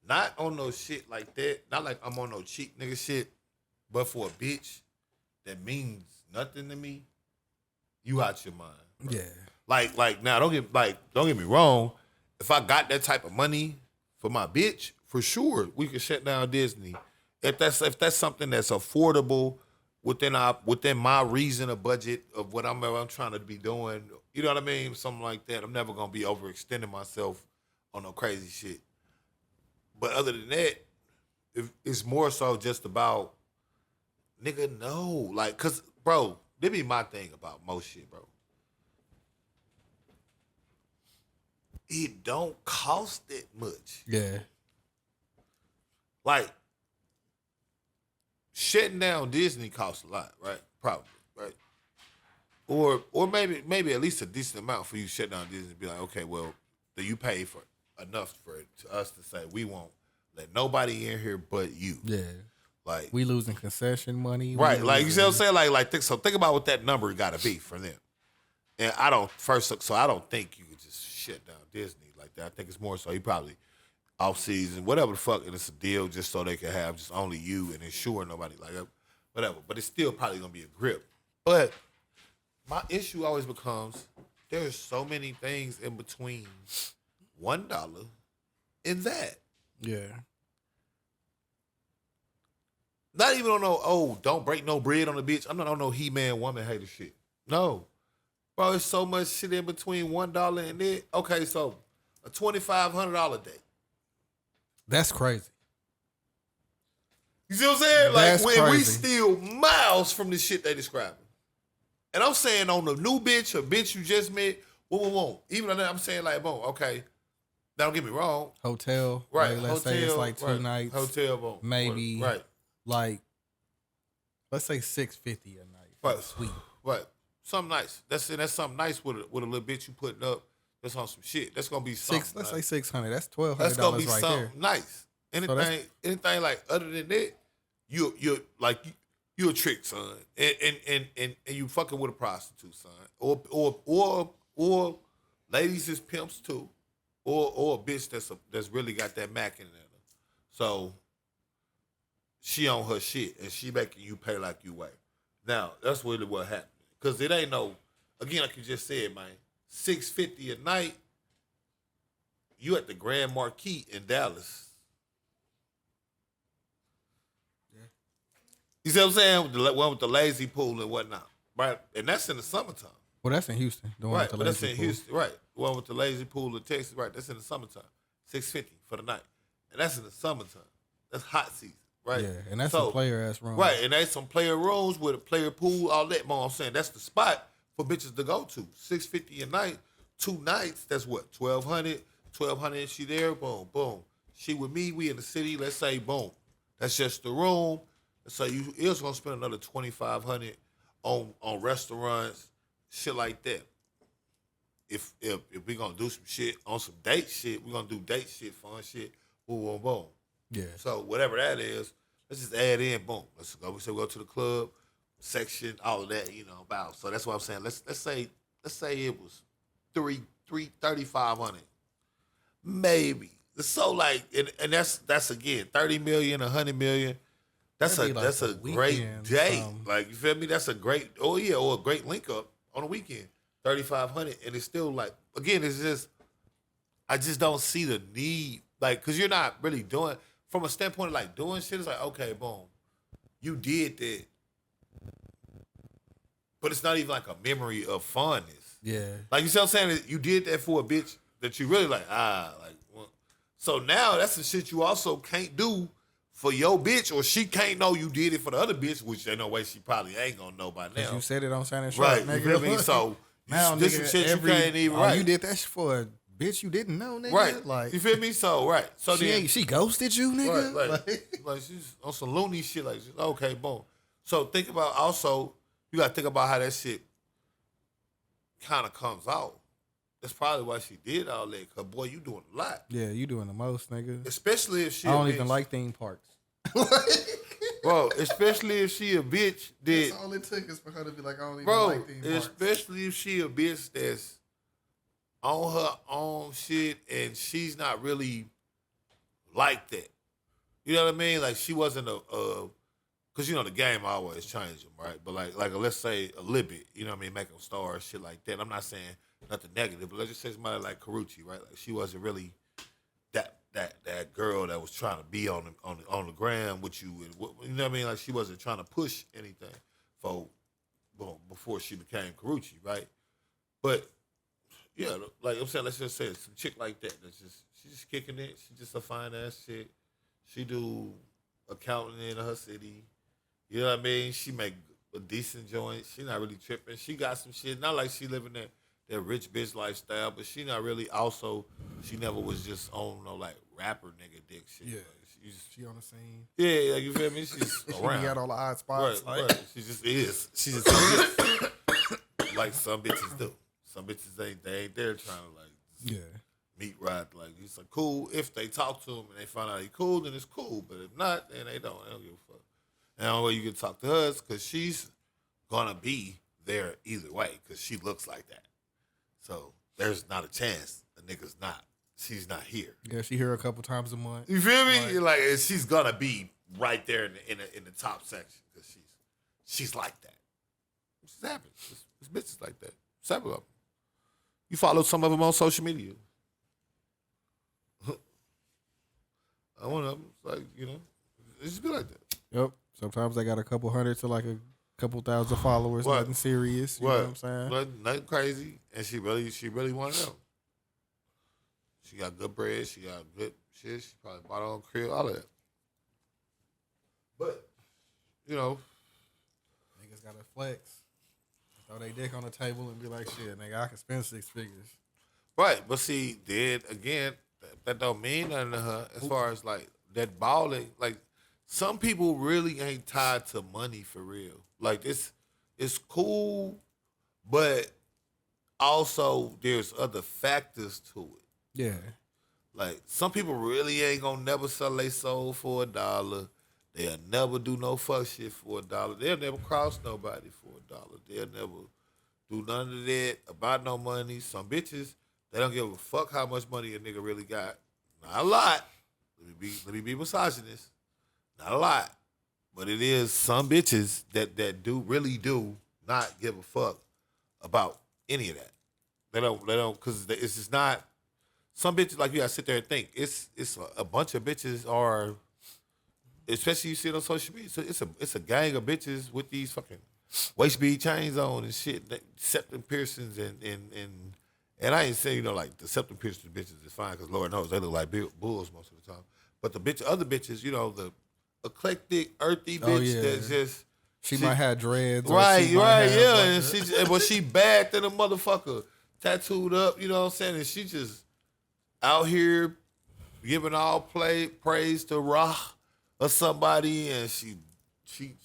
not on no shit like that. Not like I'm on no cheap nigga shit, but for a bitch that means nothing to me, you out your mind. Bro.
Yeah.
Like now, don't get me wrong. If I got that type of money for my bitch, for sure we could shut down Disney. If that's something that's affordable within my reason or budget of what I'm trying to be doing, you know what I mean? Something like that. I'm never gonna be overextending myself on no crazy shit. But other than that, it's more so just about nigga, no. Like, cause bro, this be my thing about most shit, bro. It don't cost that much.
Yeah.
Like, shutting down Disney costs a lot, right? Probably, right? Or maybe at least a decent amount for you to shut down Disney and be like, okay, well, do you pay for enough for us to say we won't let nobody in here but you?
Yeah.
Like,
we losing concession money.
Right. Like, you see what I'm saying? So think about what that number gotta be for them. And I don't think you could just shut down Disney like that. I think it's more so he probably off season, whatever the fuck, and it's a deal just so they can have just only you and ensure nobody. Like, whatever. But it's still probably gonna be a grip. But my issue always becomes there's so many things in between $1 and that.
Yeah.
Not even on no, don't break no bread on the bitch. I'm not on no he-man, woman hater shit. No. Bro, there's so much shit in between $1 and that. Okay, so a $2,500 day.
That's crazy.
You see what I'm saying?
That's
like, when we
crazy.
still miles from the shit they describing. And I'm saying on the new bitch, a bitch you just met, whoa. Even on that, I'm saying like, boom, okay. Now, don't get me wrong.
Hotel.
Right.
Like, let's say it's like 2 nights.
Hotel, boom.
Maybe.
Right.
Like, let's say $650 a night.
Right.
Sweet.
Right. Something nice. That's something nice with a little bitch you putting up. That's on some shit. That's gonna be something.
Let's say $600. That's $1,200
That's gonna be
right
something
there.
nice. Anything like other than that, you're like you a trick, son, and you fucking with a prostitute, son, or ladies is pimps too, or a bitch that's really got that Mac in her. So she on her shit and she making you pay like you weigh. Now that's really what happened, cause it ain't no, again, like you just said, man, $650 a night. You at the Grand Marquis in Dallas. You see what I'm saying? The one with the lazy pool and whatnot, right? And that's in the summertime,
Well, that's in Houston. The one
right?
with the
But that's
lazy
in
pool.
Houston, right? The one with the lazy pool in Texas, right? That's in the summertime, $650 for the night, and that's in the summertime. That's hot season, right?
Yeah, and that's
So,
a player ass room.
right? And there's some player rooms with a player pool, all that. More I'm saying that's the spot for bitches to go to. $650 a night, 2 nights. That's what, 1,200. 1,200. She there, boom, boom. She with me. We in the city. Let's say, boom. That's just the room. So you is gonna spend another $2,500 on restaurants, shit like that. If we gonna do some shit on some date shit, we gonna do date shit, fun shit, boom, boom, boom.
Yeah.
So whatever that is, let's just add in, boom. Let's go. We say we go to the club section, all of that, about. So that's what I'm saying. Let's say it was 3,500, maybe. So like, and that's again 30 million, 100 million. That's
That'd be like
that's
a
a great
weekend,
day.
something.
Like, you feel me? That's a great or a great link up on a weekend. 3,500, and it's still like, again, it's just, I just don't see the need, like, cause you're not really doing, from a standpoint of like doing shit. It's like, okay, boom, you did that, but it's not even like a memory of funness.
Yeah.
Like, you see what I'm saying? You did that for a bitch that you really like, well. So now that's the shit you also can't do for your bitch, or she can't know you did it for the other bitch, which ain't no way she probably ain't gonna know by now.
You said it on Shining Sharp,
Right,
nigga.
you feel me? So
now,
this
nigga,
some shit you can't even,
oh,
right.
you did that shit for a bitch you didn't know, nigga.
Right.
Like,
You feel me? So, right. So
she ghosted you, nigga.
right, like she's on some loony shit, like, okay, boom. So think about, also, you gotta think about how that shit kind of comes out. That's probably why she did all that, cause boy, you doing a lot.
Yeah, you doing the most, nigga.
Especially if she
I don't
a
even
bitch.
like theme parks.
Bro, especially if she a bitch that,
That's all it took is for her to be like, I don't even
bro,
like theme parks.
especially if she a bitch that's on her own shit and she's not really like that. You know what I mean? Like, she wasn't because, the game always change them, right? But like let's say a little bit, you know what I mean? Make them stars, shit like that. I'm not saying nothing negative, but let's just say somebody like Karuchi, right? Like, she wasn't really that girl that was trying to be on the gram with you, and you know what I mean? Like, she wasn't trying to push anything before she became Karuchi, right? But yeah, like I'm saying, let's just say some chick like that she's just kicking it. She just a fine ass chick. She do accounting in her city. You know what I mean? She make a decent joint. She not really tripping. She got some shit. Not like she living that rich bitch lifestyle, but she not really also, she never was just on no like rapper nigga dick shit.
Yeah.
Like,
She on the scene.
yeah, like, you feel me? She's
She
around.
got all the odd spots.
Right,
like,
right. She just is. She just is. Like some bitches do. Some bitches they ain't there trying to like
Yeah.
meet right. Like, he's like cool. If they talk to him and they find out he cool, then it's cool. But if not, then they don't. They don't give a fuck. And the only way you can talk to her is because she's gonna be there either way because she looks like that. So there's not a chance a nigga's not. She's not here.
Yeah, she here a couple times a month.
You feel me? Like, and she's gonna be right there in the top section because she's like that. It just happens. It's bitches like that. Several of them. You follow some of them on social media. One of them, it's like, you know, it just be like that.
Yep. Sometimes they got a couple hundred to like a couple thousand followers.
What?
Nothing serious. You know what I'm saying?
Nothing crazy. And she really wanted them. She got good bread. She got good shit. She probably bought her own crib, all of that. But, you know.
Niggas got to flex. Throw their dick on the table and be like, shit, nigga, I can spend 6 figures.
Right. But see, then again, that don't mean nothing to her as far as like that balling. Like, some people really ain't tied to money for real. Like, it's cool, but also there's other factors to it.
Yeah.
Like, some people really ain't gonna never sell their soul for $1. They'll never do no fuck shit for $1. They'll never cross nobody for $1. They'll never do none of that about no money. Some bitches, they don't give a fuck how much money a nigga really got. Not a lot. Let me be misogynist. Not a lot. But it is some bitches that really do not give a fuck about any of that. They don't, because it's just not. Some bitches, like, you gotta sit there and think. It's a bunch of bitches are, especially you see it on social media. So it's a gang of bitches with these fucking waist bead chains on and shit, septum piercings and I ain't saying, you know, like the septum piercing bitches is fine because Lord knows they look like bulls most of the time. But the other bitches, you know, the eclectic, earthy bitch that just
she might have dreads,
right, yeah,
and
but she bad than a motherfucker, tattooed up, you know what I'm saying, and she just out here giving all praise to Ra or somebody, and she,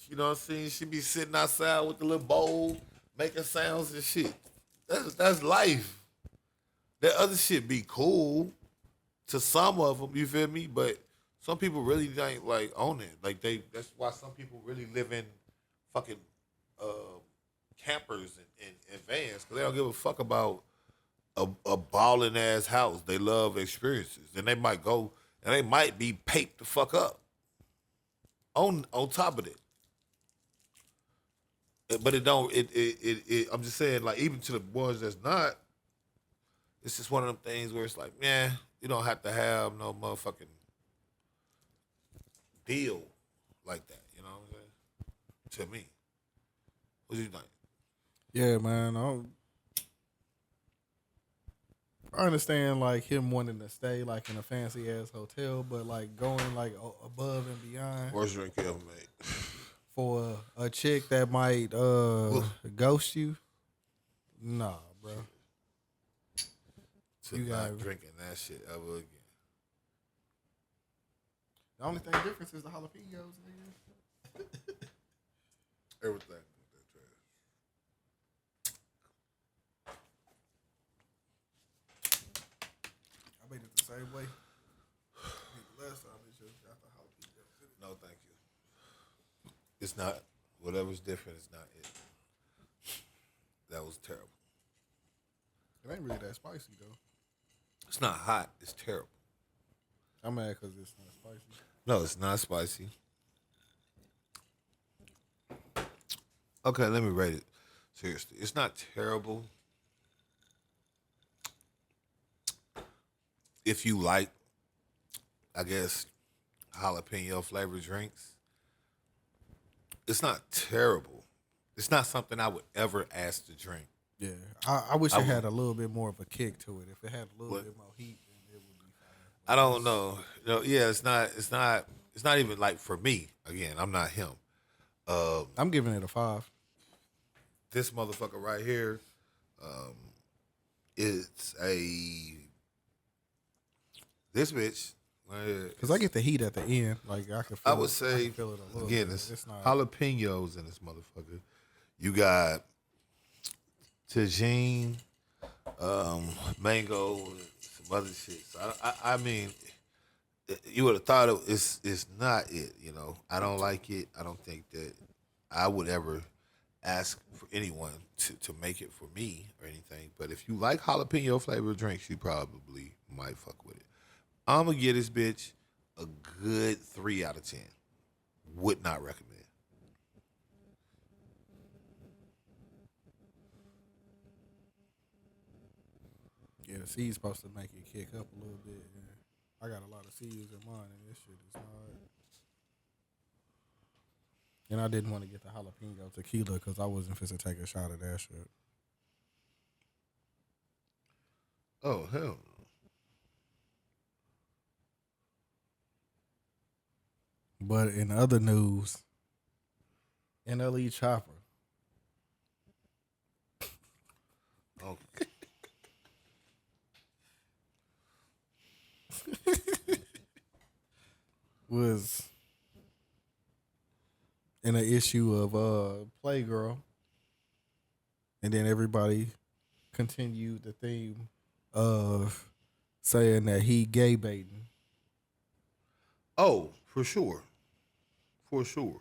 you know what I'm saying, she be sitting outside with the little bowl, making sounds and shit. That's life. That other shit be cool to some of them, you feel me? But some people really ain't like own it. Like that's why some people really live in fucking campers and vans, because they don't give a fuck about a balling ass house. They love experiences, and they might go and they might be paped the fuck up on top of it. But it don't. I'm just saying, like, even to the ones that's not, it's just one of them things where it's like, man, you don't have to have no motherfucking deal like that. You know what I'm saying? To me, what do you think?
Yeah, man. I understand, like, him wanting to stay like in a fancy ass hotel, but like going like above and beyond.
Worst drink you ever made.
For a chick that might ghost you. Nah, bro.
You not drinking that shit ever again.
The only thing difference is the jalapenos, nigga.
Everything.
I made it the same way. The last time it just got the jalapenos.
No, thank you. It's not. Whatever's different is not it. That was terrible.
It ain't really that spicy, though.
It's not hot. It's terrible.
I'm mad because it's not spicy.
No, it's not spicy. Okay, let me rate it. Seriously, it's not terrible. If you like, I guess, jalapeno flavored drinks, it's not terrible. It's not something I would ever ask to drink.
Yeah, I wish it had a little bit more of a kick to it. If it had a little bit more heat, then it would be fine.
I don't know. Yeah, it's not even like for me. Again, I'm not him.
I'm giving it a 5.
This motherfucker right here, it's this bitch.
Because I get the heat at the end. Like, I can feel
I would say,
feel it a little
again,
bit.
it's
not
jalapenos in this motherfucker. You got tagine, mango, and some other shit. So I mean, you would have thought it's not it, you know. I don't like it. I don't think that I would ever ask for anyone to make it for me or anything. But if you like jalapeno flavored drinks, you probably might fuck with it. I'm going to give this bitch a good 3 out of 10. Would not recommend.
C's supposed to make it kick up a little bit. And I got a lot of C's in mine, and this shit is hard. And I didn't want to get the jalapeno tequila because I wasn't fit to take a shot of that shit.
Oh, hell no.
But in other news, NLE Chopper
Okay.
was in an issue of Playgirl, and then everybody continued the theme of saying that he gay baiting.
Oh, for sure. For sure.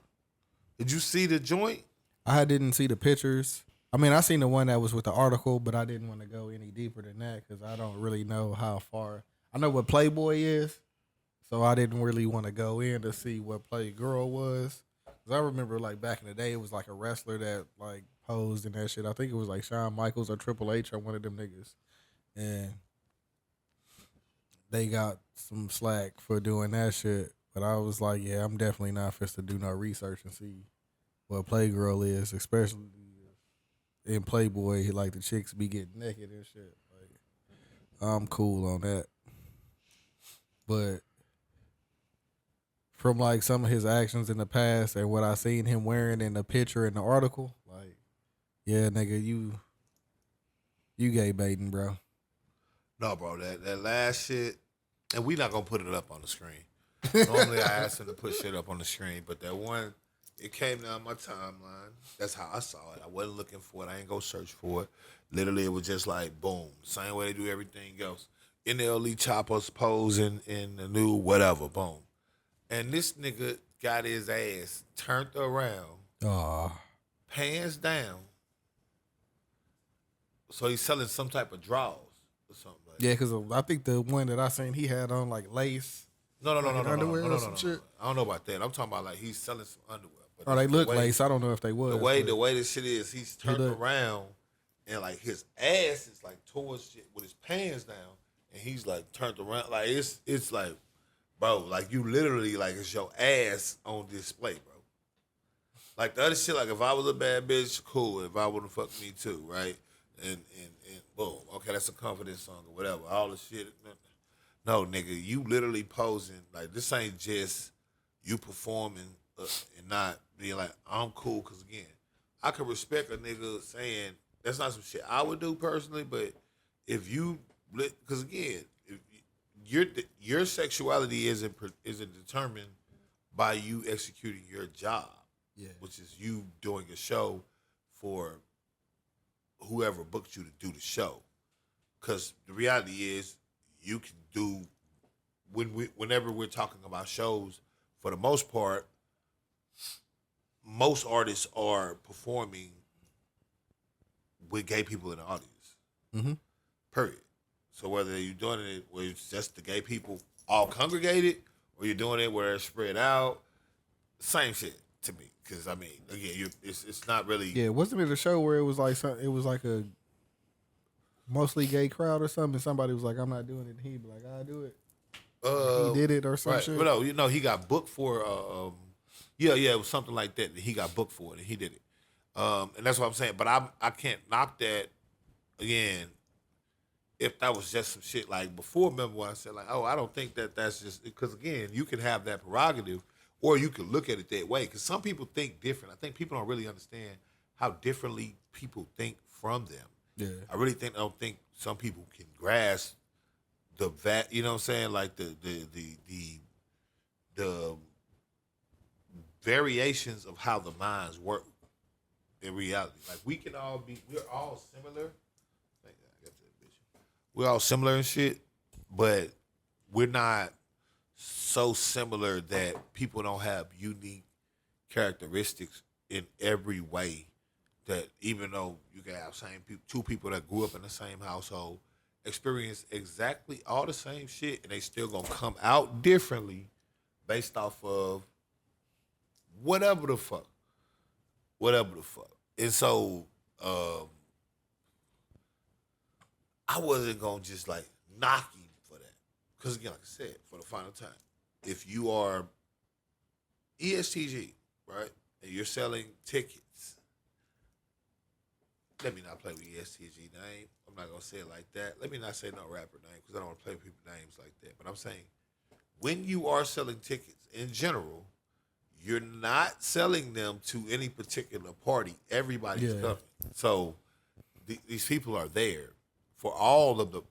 Did you see the joint?
I didn't see the pictures. I mean, I seen the one that was with the article, but I didn't want to go any deeper than that because I don't really know how far. I know what Playboy is, so I didn't really want to go in to see what Playgirl was. Cause I remember like back in the day, it was like a wrestler that like posed in that shit. I think it was like Shawn Michaels or Triple H or one of them niggas, and they got some slack for doing that shit. But I was like, yeah, I'm definitely not fit to do no research and see what Playgirl is, especially in Playboy, like the chicks be getting naked and shit. Like, I'm cool on that. But from like some of his actions in the past and what I seen him wearing in the picture in the article, like, yeah, nigga, you gay baiting, bro.
No, bro, that last shit, and we not gonna put it up on the screen. Normally I ask him to put shit up on the screen, but that one, it came down my timeline. That's how I saw it. I wasn't looking for it. I ain't go search for it. Literally, it was just like, boom. Same way they do everything else. NLE Choppers posing in the new whatever, boom. And this nigga got his ass turned around, pants down. So he's selling some type of drawers or something like that.
Yeah, because I think the one that I seen, he had on like lace.
No.
Underwear or some shit.
I don't know about that. I'm talking about like he's selling some underwear. But
Oh, they look lace. I don't know if they was.
The way this shit is, he's turned around and like his ass is like towards shit with his pants down, and he's like turned around. Like it's like, bro, like you literally like it's your ass on display, bro. Like the other shit, like if I was a bad bitch, cool. If I wouldn't fuck me too, right? And boom, okay, that's a confidence song or whatever. All the shit. No, nigga, you literally posing. Like, this ain't just you performing and not being like, I'm cool. Because, again, I could respect a nigga saying, that's not some shit I would do personally, but if you, because, again, if your sexuality isn't determined by you executing your job, which is you doing a show for whoever booked you to do the show. Because the reality is, you can do whenever we're talking about shows, for the most part, most artists are performing with gay people in the audience.
Mm-hmm.
Period. So whether you're doing it where it's just the gay people all congregated, or you're doing it where it's spread out, same shit to me. Because I mean, again, it's not really.
Yeah, wasn't it a show where it was like a mostly gay crowd or something? And somebody was like, "I'm not doing it," and he'd be like, "I'll do it." He did it or some shit.
But no, he got booked for. It was something like that. He got booked for it, and he did it. And that's what I'm saying. But I can't knock that. Again, if that was just some shit like before, remember when I said like, oh, I don't think that's just because again, you can have that prerogative, or you can look at it that way. Because some people think different. I think people don't really understand how differently people think from them.
Yeah,
I really don't think some people can grasp the you know what I'm saying, like the variations of how the minds work in reality. Like we're all similar. We're all similar and shit, but we're not so similar that people don't have unique characteristics in every way. That even though you can have two people that grew up in the same household, experience exactly all the same shit, and they still gonna come out differently based off of whatever the fuck. And so, I wasn't gonna just like knock him for that. Because again, like I said, for the final time, if you are ESTG, right, and you're selling tickets, let me not play with ESTG name. I'm not gonna say it like that. Let me not say no rapper name because I don't want to play with people's names like that. But I'm saying when you are selling tickets in general, you're not selling them to any particular party. Everybody's coming. So these people are there for all of the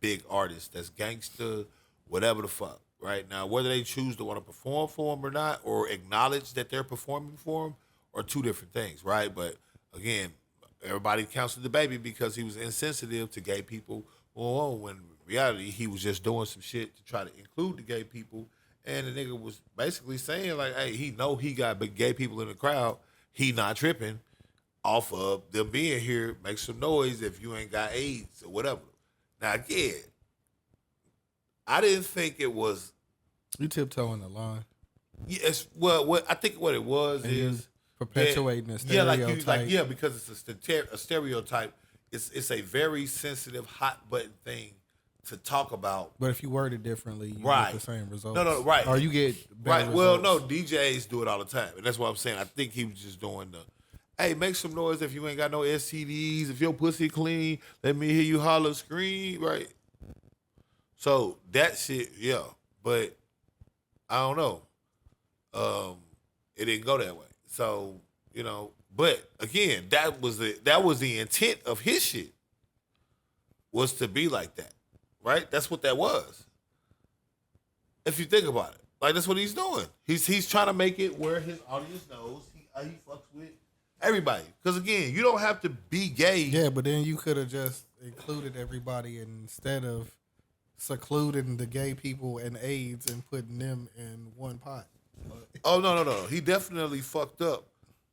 big artists that's gangsta, whatever the fuck, right? Now, whether they choose to want to perform for them or not, or acknowledge that they're performing for them, are two different things, right? But again, everybody counseled the baby because he was insensitive to gay people. Well, when in reality, he was just doing some shit to try to include the gay people. And the nigga was basically saying, like, hey, he know he got big gay people in the crowd. He not tripping off of them being here. Make some noise if you ain't got AIDS or whatever. Now, again, I didn't think it was.
You tiptoeing the line.
Yes, well, what I think what it was
And
is
perpetuating the stereotype.
because it's a stereotype. It's a very sensitive, hot button thing to talk about.
But if you word it differently, you
Right.
get the same results.
No, right.
Or you get better
Right. Well,
results.
no, DJs do it all the time, and that's what I'm saying. I think he was just doing the, hey, make some noise if you ain't got no STDs. If your pussy clean, let me hear you holler, scream, right? So that shit, yeah. But I don't know. It didn't go that way. So, you know, but again, that was the intent of his shit, was to be like that. Right? That's what that was. If you think about it. Like, that's what he's doing. He's trying to make it where his audience knows he fucks with everybody. Because again, you don't have to be gay.
Yeah, but then you could have just included everybody instead of secluding the gay people and AIDS and putting them in one pot.
Oh, no. He definitely fucked up.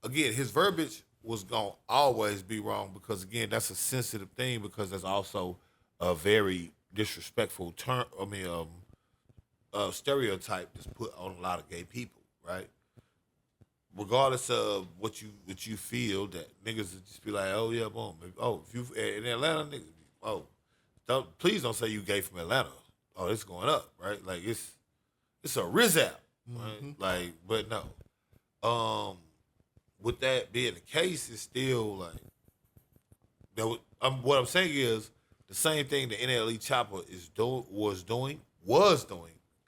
Again, his verbiage was going to always be wrong because, again, that's a sensitive thing because that's also a very disrespectful term. I mean, stereotype that's put on a lot of gay people, right? Regardless of what you feel, that niggas would just be like, oh yeah, boom. Oh, if you in Atlanta, niggas, please don't say you gay from Atlanta. Oh, it's going up, right? Like it's a rizz out, right?
Mm-hmm.
Like, but no. With that being the case, it's still like what I'm saying is the same thing the NLE Chopper was doing,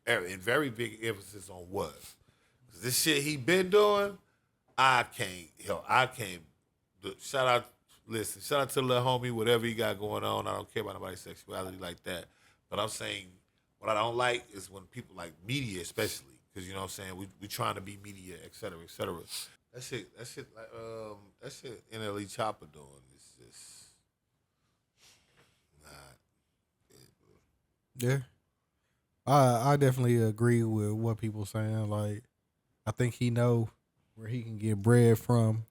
and very big emphasis on was. Cause this shit he been doing, I can't. Shout out to the little homie, whatever he got going on. I don't care about nobody's sexuality like that. But I'm saying what I don't like is when people like media, especially, because you know what I'm saying, we trying to be media, et cetera, et cetera. That shit like that shit NLE Chopper doing is just not it, bro.
Yeah. I definitely agree with what people saying. Like, I think he know where he can get bread from,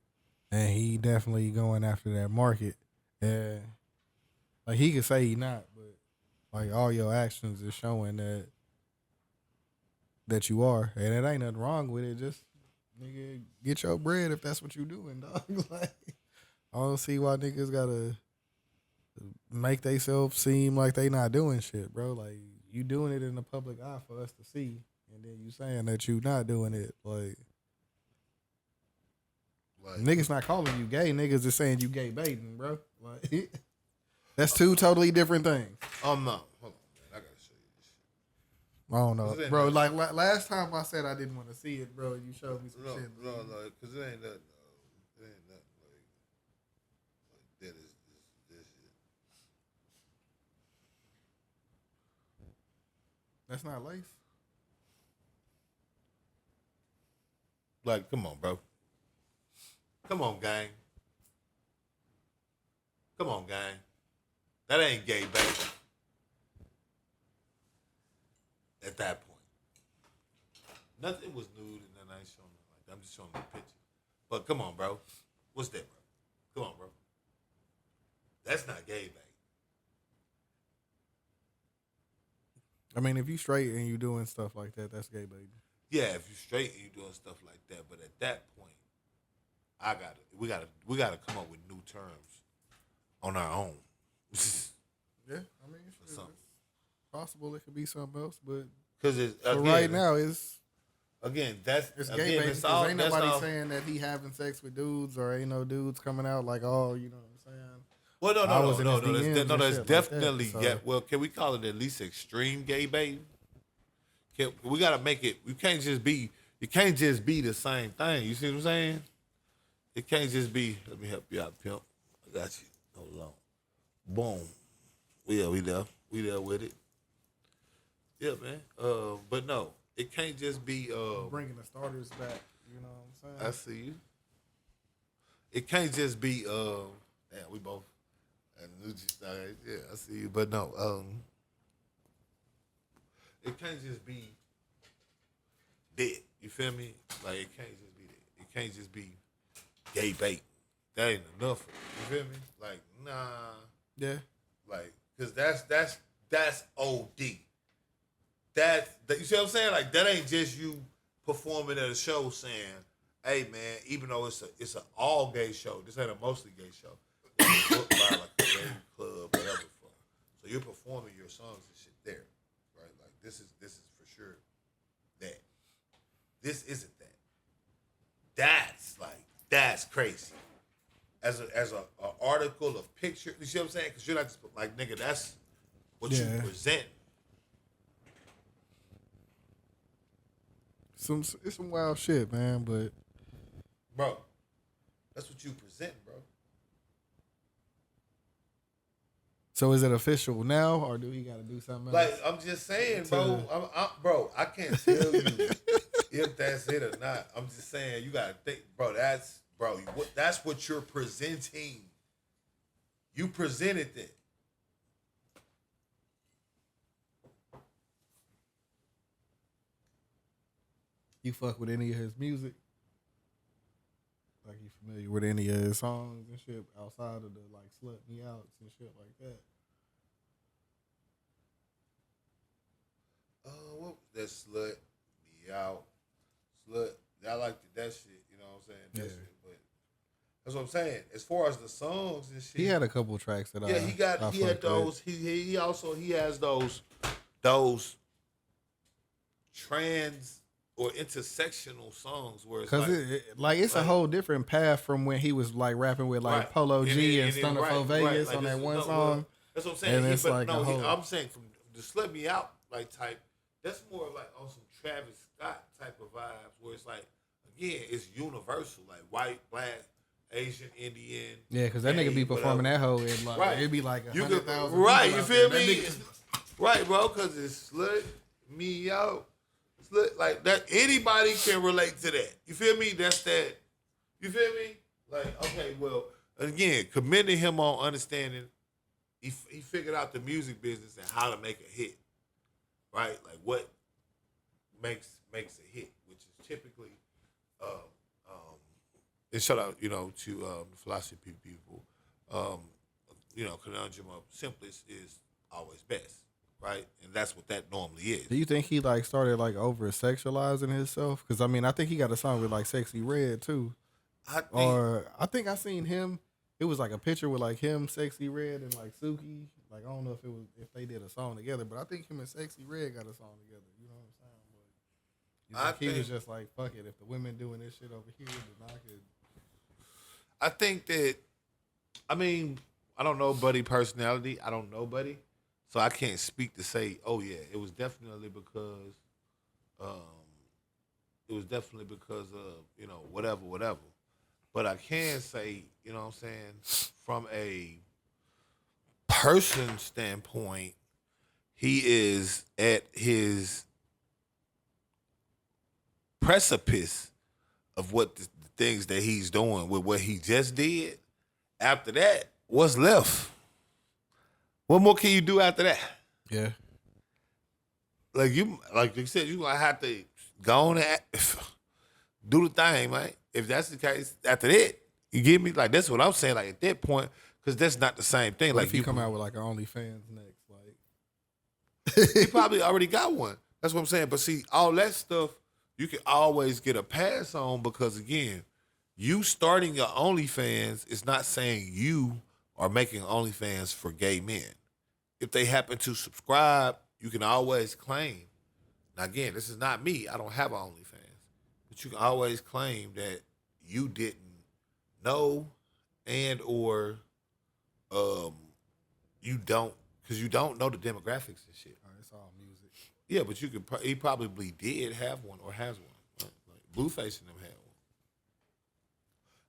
and he definitely going after that market. And like, he could say he not, but like all your actions is showing that you are, and it ain't nothing wrong with it. Just nigga, get your bread if that's what you doing, dog. Like, I don't see why niggas gotta make themselves seem like they not doing shit, bro. Like, you doing it in the public eye for us to see, and then you saying that you not doing it. Like niggas not calling you gay. Niggas just saying you gay baiting, bro. Like, that's two totally different things.
No. Hold on, man. I gotta show you this shit.
I don't know, bro. Like last time I said I didn't want to see it, bro. You showed me some shit.
No, because it ain't nothing. It ain't nothing like that. Is this shit?
That's not lace.
Like, come on, bro. Come on, gang. Come on, gang. That ain't gay, baby. At that point. Nothing was nude and then I ain't showing it like that. I'm just showing the picture. But come on, bro. What's that, bro? Come on, bro. That's not gay, baby.
I mean, if you straight and you doing stuff like that, that's gay, baby.
Yeah, if you're straight and you're doing stuff like that, but at that point, we gotta come up with new terms on our own.
Yeah, I mean, shit,
something.
it's possible it could be something else, but
Because it's
for right now, it's
that's
gay
again,
bait.
it's
'Cause
all,
ain't
that's
nobody
all.
saying that he having sex with dudes, or ain't no dudes coming out like, oh, you know what I'm saying?
Well, no,
I
no,
was
no,
in
no,
his
no.
DMs
That's, no,
and
that's
shit like that,
definitely
so-
yeah. Well, can we call it at least extreme gay bait? We gotta make it. You can't just be. You can't just be the same thing. You see what I'm saying? It can't just be. Let me help you out, pimp. I got you. Hold on. Boom. Yeah, we there. We there with it. Yeah, man. But no, it can't just be.
Bringing the starters back, you know what I'm
I
saying?
see you. It can't just be. Damn, we both. Yeah, I see you. But no, it can't just be dead. You feel me? Like it can't just be that. It can't just be gay bait. That ain't enough. You feel me? Like nah.
Yeah.
Like because that's OD. That you see what I'm saying? Like that ain't just you performing at a show saying, "Hey man," even though it's a all gay show. This ain't a mostly gay show. It's booked by like a gay club, whatever. So you're performing your songs and shit there, right? Like this is for sure that. This isn't that. That's crazy. As a article of picture, you see what I'm saying? Because you're not just like nigga. That's what you present.
It's some wild shit, man. But
Bro, that's what you present, bro.
so is it official now, or do he got to do something else?
Like, I'm just saying, bro. Bro, I can't tell you if that's it or not. I'm just saying, you got to think, bro, that's what you're presenting. You presented it.
You fuck with any of his music? Like, you familiar with any of his songs and shit outside of the like "Slut Me Outs" and shit like that?
What was that? Slut Me Out. Slut. I liked that shit. You know what I'm saying? That shit. But that's what I'm saying. As far as the songs and shit,
He had a couple tracks that
he had
fucked
those.
with.
He also has those trans or intersectional songs where it's like,
It's a whole different path from when he was like rapping with like
right.
Polo G and
then,
Stunner for Vegas
Like,
on
this
that
is-
one
no,
song.
That's what I'm saying.
And it's like a whole-
I'm saying from the "Slut Me Out" like type. That's more like on some Travis Scott type of vibes where it's like again it's universal like white, black, Asian, Indian.
Yeah, because that nigga be performing that hoe and like
Right.
it'd be like
You
100,000.
right,
people
you
out
feel
there. That
me?
nigga-
Right, bro, because it's "Slut Me Out." Slut, like that, anybody can relate to that. You feel me? That's that. You feel me? Like, okay, well, again, commending him on understanding. He figured out the music business and how to make a hit. Right, like what makes a hit, which is typically, and shout out, to the philosophy people. Conundrum of simplest is always best, right? And that's what that normally is.
Do you think he like started like over sexualizing himself? Because I mean, I think he got a song with like Sexy Red too. I think I seen him. It was like a picture with like him, Sexy Red, and like Suki. Like I don't know if they did a song together, but I think him and Sexy Red got a song together. You know what I'm saying? But he was just like, fuck it. If the women doing this shit over here, then I could.
I think that, I mean, I don't know Buddy personality. I don't know Buddy. So I can't speak to say, oh yeah, it was definitely because of, whatever. But I can say, you know what I'm saying, from a person standpoint, he is at his precipice of what the things that he's doing with what he just did. After that, what's left? What more can you do after that?
Yeah.
Like you said, you gonna have to go on and do the thing, man. If that's the case, after that, you get me? Like that's what I'm saying. Like at that point, because that's not the same thing.
What
Like
if he come out with like an OnlyFans next? Like
he probably already got one. That's what I'm saying. But see, all that stuff you can always get a pass on because again, you starting your OnlyFans is not saying you are making OnlyFans for gay men. if they happen to subscribe, you can always claim. Now again, this is not me. I don't have an OnlyFans, but you can always claim that you didn't know and or you don't because you don't know the demographics and shit.
It's all music.
Yeah, but you could. He probably did have one or has one. Right? Like Blueface and them had one.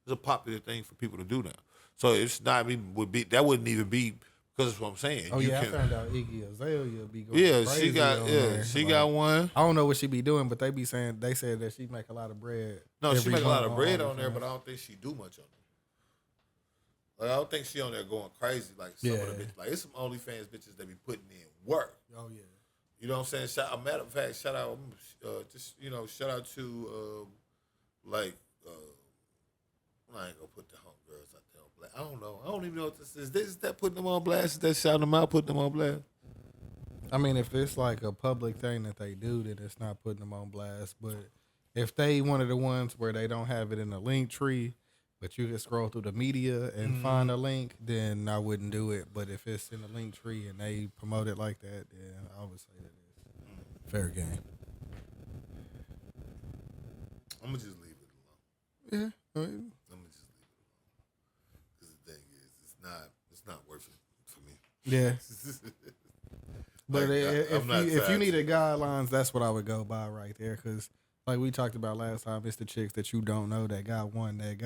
It's a popular thing for people to do now. So it's not even that wouldn't even be because that's what I'm saying.
Oh
you
yeah,
can,
I found out Iggy Azalea be going
Yeah,
crazy
she got.
on
Yeah,
there.
she
Like,
got one.
I don't know what she be doing, but they said that she make a lot of bread.
No, she
every
make a lot
month
of bread on
OnlyFans.
there, but I don't think she do much on there. Like I don't think she on there going crazy like some of the bitches. Like it's some OnlyFans bitches that be putting in work.
Oh yeah.
You know what I'm saying? A matter of fact, shout out to like I ain't gonna put the homegirls out there on blast. I don't know. I don't even know what this is. Is that putting them on blast? Is that shouting them out, putting them on blast?
I mean, if it's like a public thing that they do, then it's not putting them on blast. But if they one of the ones where they don't have it in the link tree, but you can scroll through the media and find a link, then I wouldn't do it. But if it's in the link tree and they promote it like that, then I would say that it's fair game.
I'm gonna just leave it alone.
Yeah.
I'm gonna just leave it alone. Because the thing is, it's not worth it for me.
Yeah. But
Like,
if you needed guidelines, that's what I would go by right there. Because like we talked about last time, it's the chicks that you don't know that got one. And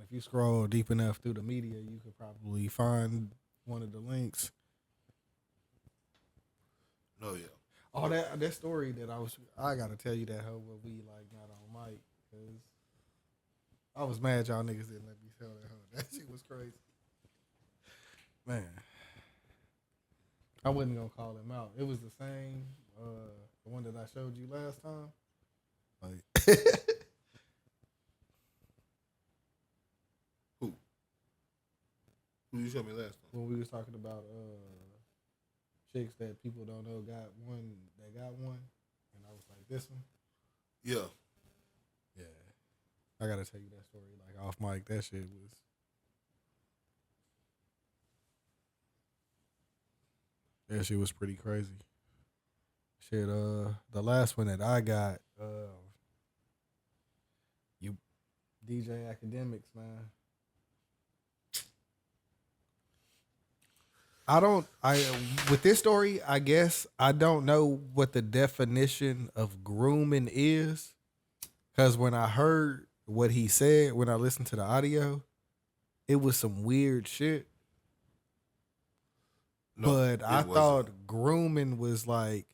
if you scroll deep enough through the media, you could probably find one of the links.
No, yeah.
Oh, that story that I gotta tell you that hoe what we like not on mic because I was mad y'all niggas didn't let me tell that hoe. That shit was crazy, man. I wasn't gonna call him out. It was the same, the one that I showed you last time. Like,
Who you showed me last time?
when we was talking about chicks that people don't know got one, and I was like, this one.
Yeah.
Yeah, I gotta tell you that story like off mic. That shit was. That shit was pretty crazy. Shit, the last one that I got, you DJ Academics, man. With this story, I guess I don't know what the definition of grooming is. Cause when I heard what he said, when I listened to the audio, it was some weird shit.
No,
but I thought grooming was like.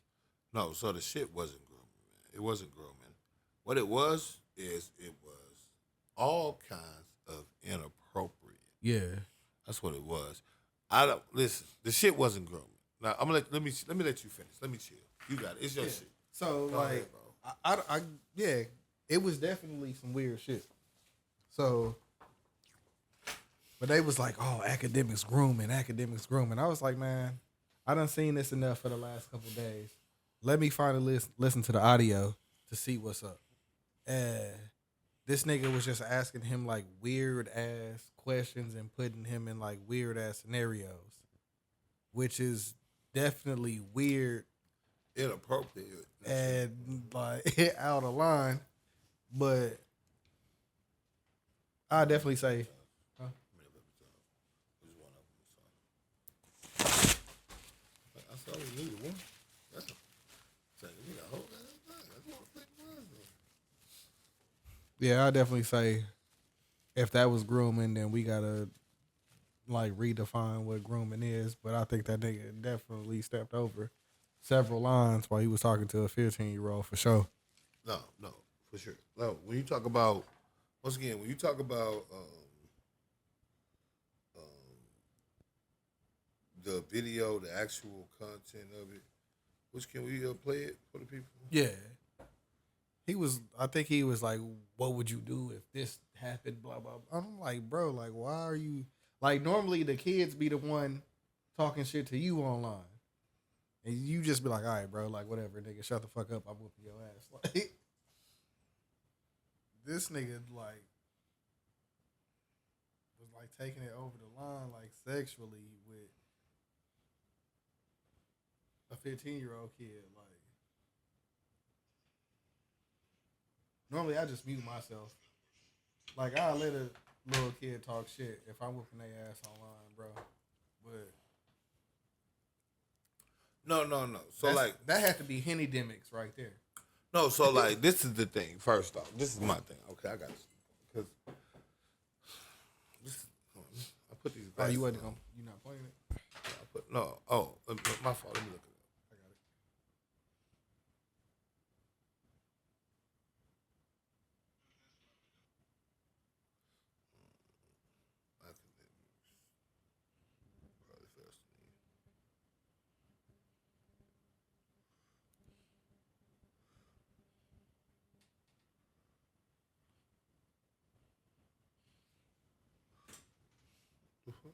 No, so the shit wasn't grooming, man. It wasn't grooming. What it was is it was all kinds of inappropriate.
Yeah.
That's what it was. I don't listen. The shit wasn't grooming. Now I'm gonna let me let you finish. Let me chill. You got it. It's your shit.
So
Go
like,
ahead, bro.
yeah, it was definitely some weird shit. So, but they was like, oh, academics grooming. I was like, man, I done seen this enough for the last couple days. Let me finally listen to the audio to see what's up. This nigga was just asking him like weird ass questions and putting him in like weird ass scenarios, which is definitely weird,
Inappropriate,
and like out of line. But I definitely say,
I saw we needed one.
yeah, I definitely say if that was grooming, then we gotta like redefine what grooming is. But I think that nigga definitely stepped over several lines while he was talking to a 15-year-old for sure.
No, for sure. No, when you talk about once again, when you talk about the video, the actual content of it, which can we play it for the people?
Yeah. I think he was like, what would you do if this happened, blah, blah, blah. I'm like, bro, like, why are you, like, normally the kids be the one talking shit to you online. And you just be like, all right, bro, like, whatever, nigga, shut the fuck up, I'm whooping your ass. Like, this nigga, like, was, like, taking it over the line, like, sexually with a 15-year-old kid, like normally I just mute myself. Like I let a little kid talk shit if I'm whooping their ass online, bro. But
no. So like
that had to be Henny Demics right there.
no. So like this is the thing. First off, this is my thing. Okay, I got you. Because I put these.
Oh, you
glasses
wasn't
on.
you not playing it?
I put no. Oh, my fault. Let me look at it.
I got it.
Probably faster than you.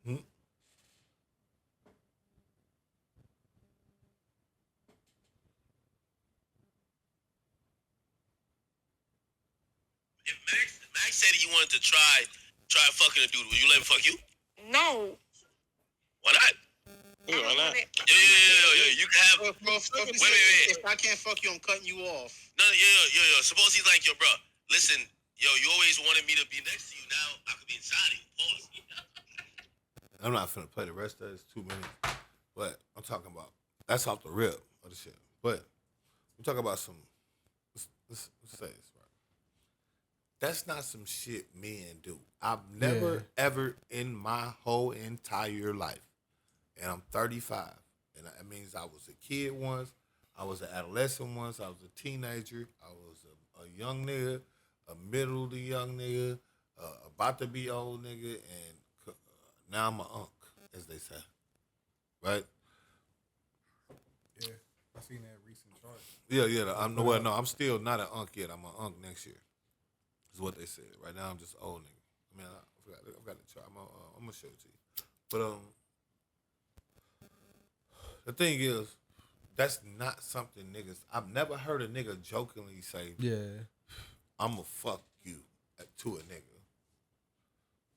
Hmm?
If Max said he wanted to try fucking a dude, will you let him fuck you?
No.
Why not?
Yeah, why not?
Yeah. You can have. Wait.
If I can't fuck you, I'm cutting you off.
No, yo. Suppose he's like, yo, bro. Listen, yo, you always wanted me to be next to you. Now I could be inside of you. Pause.
I'm not finna play the rest of this 2 minutes, but I'm talking about that's off the rip of the shit. But we're talking about some. Let's say this right. That's not some shit men do. I've never ever in my whole entire life, and I'm 35, and that means I was a kid once, I was an adolescent once, I was a teenager, I was a young nigga, a middle of the young nigga, about to be old nigga, and now I'm an unk, as they say, right?
Yeah, I seen that recent chart.
Yeah. I'm still not an unk yet. I'm an unk next year. Is what they said. Right now, I'm just old nigga. I mean, I've got the chart. I'm gonna show it to you. But the thing is, that's not something niggas. I've never heard a nigga jokingly say,
Yeah.
"I'ma fuck you" to a nigga.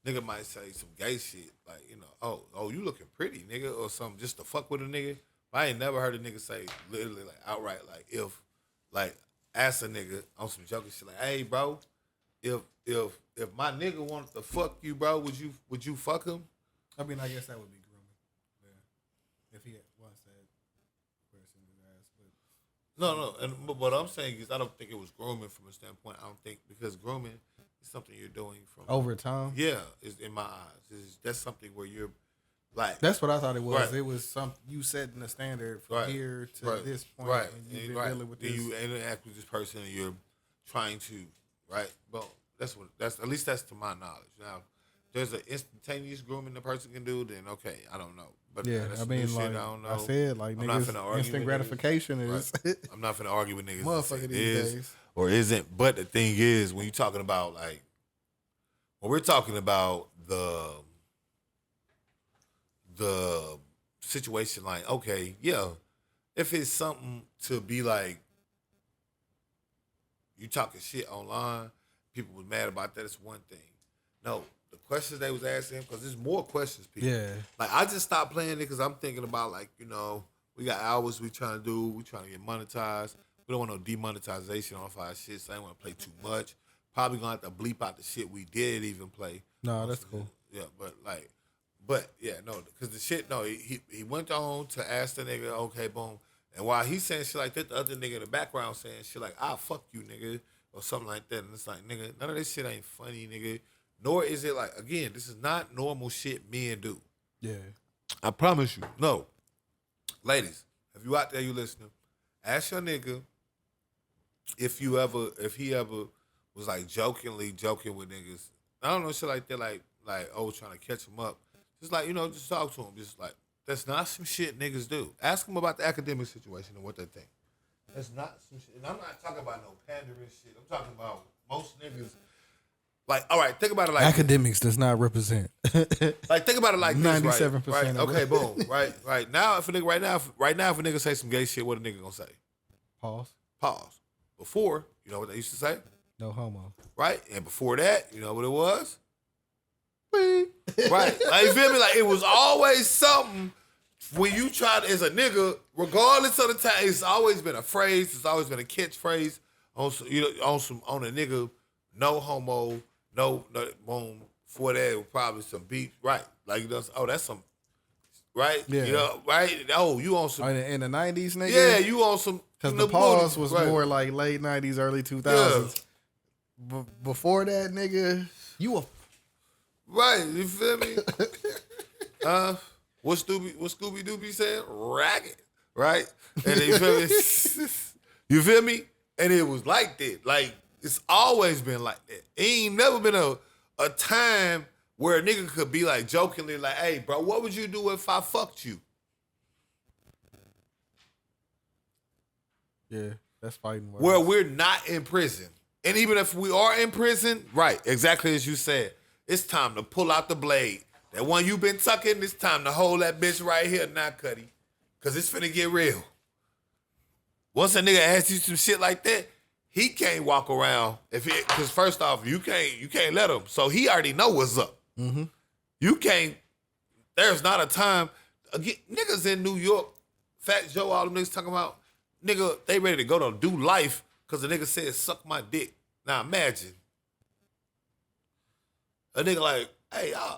Nigga might say some gay shit like, you know, oh, you looking pretty, nigga, or something just to fuck with a nigga. But I ain't never heard a nigga say literally like outright like if like ask a nigga on some joking shit like, hey, bro. If my nigga wanted to fuck you, bro, would you fuck him?
I mean, I guess that would be grooming. Yeah. If he once said person his ass, but
No. And but what I'm saying is I don't think it was grooming from a standpoint. I don't think because grooming is something you're doing from
over time.
Yeah, is in my eyes. That's something where you're like
That's what I thought it was.
Right.
It was some you setting the standard from here to this point.
Right.
And you've been
right.
dealing with
Then
this.
you interact with this person and you're trying to right. Well, that's at least that's to my knowledge. Now, there's an instantaneous grooming the person can do. Then okay, I don't know. But
Yeah,
that's
I mean,
shit,
like
I don't know.
I said, like
I'm not finna
niggas,
argue
instant
with
gratification
niggas.
is
Right. I'm not finna argue with niggas.
motherfucker
It
these
is
days.
or isn't. But the thing is, when you're talking about like, when we're talking about the situation, like, okay, yeah, if it's something to be like, you talking shit online, people was mad about that. It's one thing. No, the questions they was asking, because there's more questions, people.
Yeah.
Like, I just stopped playing it because I'm thinking about, like, you know, we got hours we trying to do. We trying to get monetized. We don't want no demonetization off our shit, so I don't want to play too much. Probably going to have to bleep out the shit we did even play.
No, that's cool.
Yeah, because the shit, he went on to ask the nigga, okay, boom. And while he's saying shit like that, the other nigga in the background saying shit like, I'll fuck you, nigga, or something like that. And it's like, nigga, none of this shit ain't funny, nigga. Nor is it like, again, this is not normal shit men do.
Yeah.
I promise you. No. Ladies, if you out there, you listening, ask your nigga if he ever was like joking with niggas. I don't know, shit like that, like, trying to catch him up. Just like, you know, just talk to him. Just like, that's not some shit niggas do. Ask them about the academic situation and what they think. That's not some shit. And I'm not talking about no pandering shit. I'm talking about most niggas. Like, all right, think about it like
Academics does not represent.
like, think about it like this,
97%
right?
of
Okay,
it.
boom, right. Now, if a nigga right now, if a nigga say some gay shit, what a nigga gonna say?
Pause.
Pause. before, you know what they used to say?
No homo.
Right? And before that, you know what it was? Right. Like, you feel me? Like, it was always something when you try to, as a nigga, regardless of the time, it's always been a phrase, it's always been a catchphrase on some, you know, on a nigga, no homo, no boom. Before that, it was probably some beat. Right. Like, you know, oh, that's some, right?
Yeah.
You know, right? Oh, you on some.
In the 90s, nigga?
Yeah, you on some.
Because the pause was more like late 90s, early 2000s.
Yeah.
Before that, nigga, you a...
Right, you feel me? What Scooby Doo be saying? Ragged, right? And you feel me? You feel me? And it was like that. Like, it's always been like that. It ain't never been a time where a nigga could be like jokingly like, hey, bro, what would you do if I fucked you?
Yeah, that's fighting words.
Where we're not in prison. And even if we are in prison, right, exactly as you said, it's time to pull out the blade. That one you been tucking, it's time to hold that bitch right here now, Cuddy. Because it's finna get real. Once a nigga asks you some shit like that, he can't walk around. Because first off, you can't let him. So he already know what's up.
Mm-hmm.
You can't, there's not a time, again, niggas in New York, Fat Joe, all them niggas talking about, nigga, they ready to go to do life because the nigga said, suck my dick. Now imagine. A nigga like, hey, I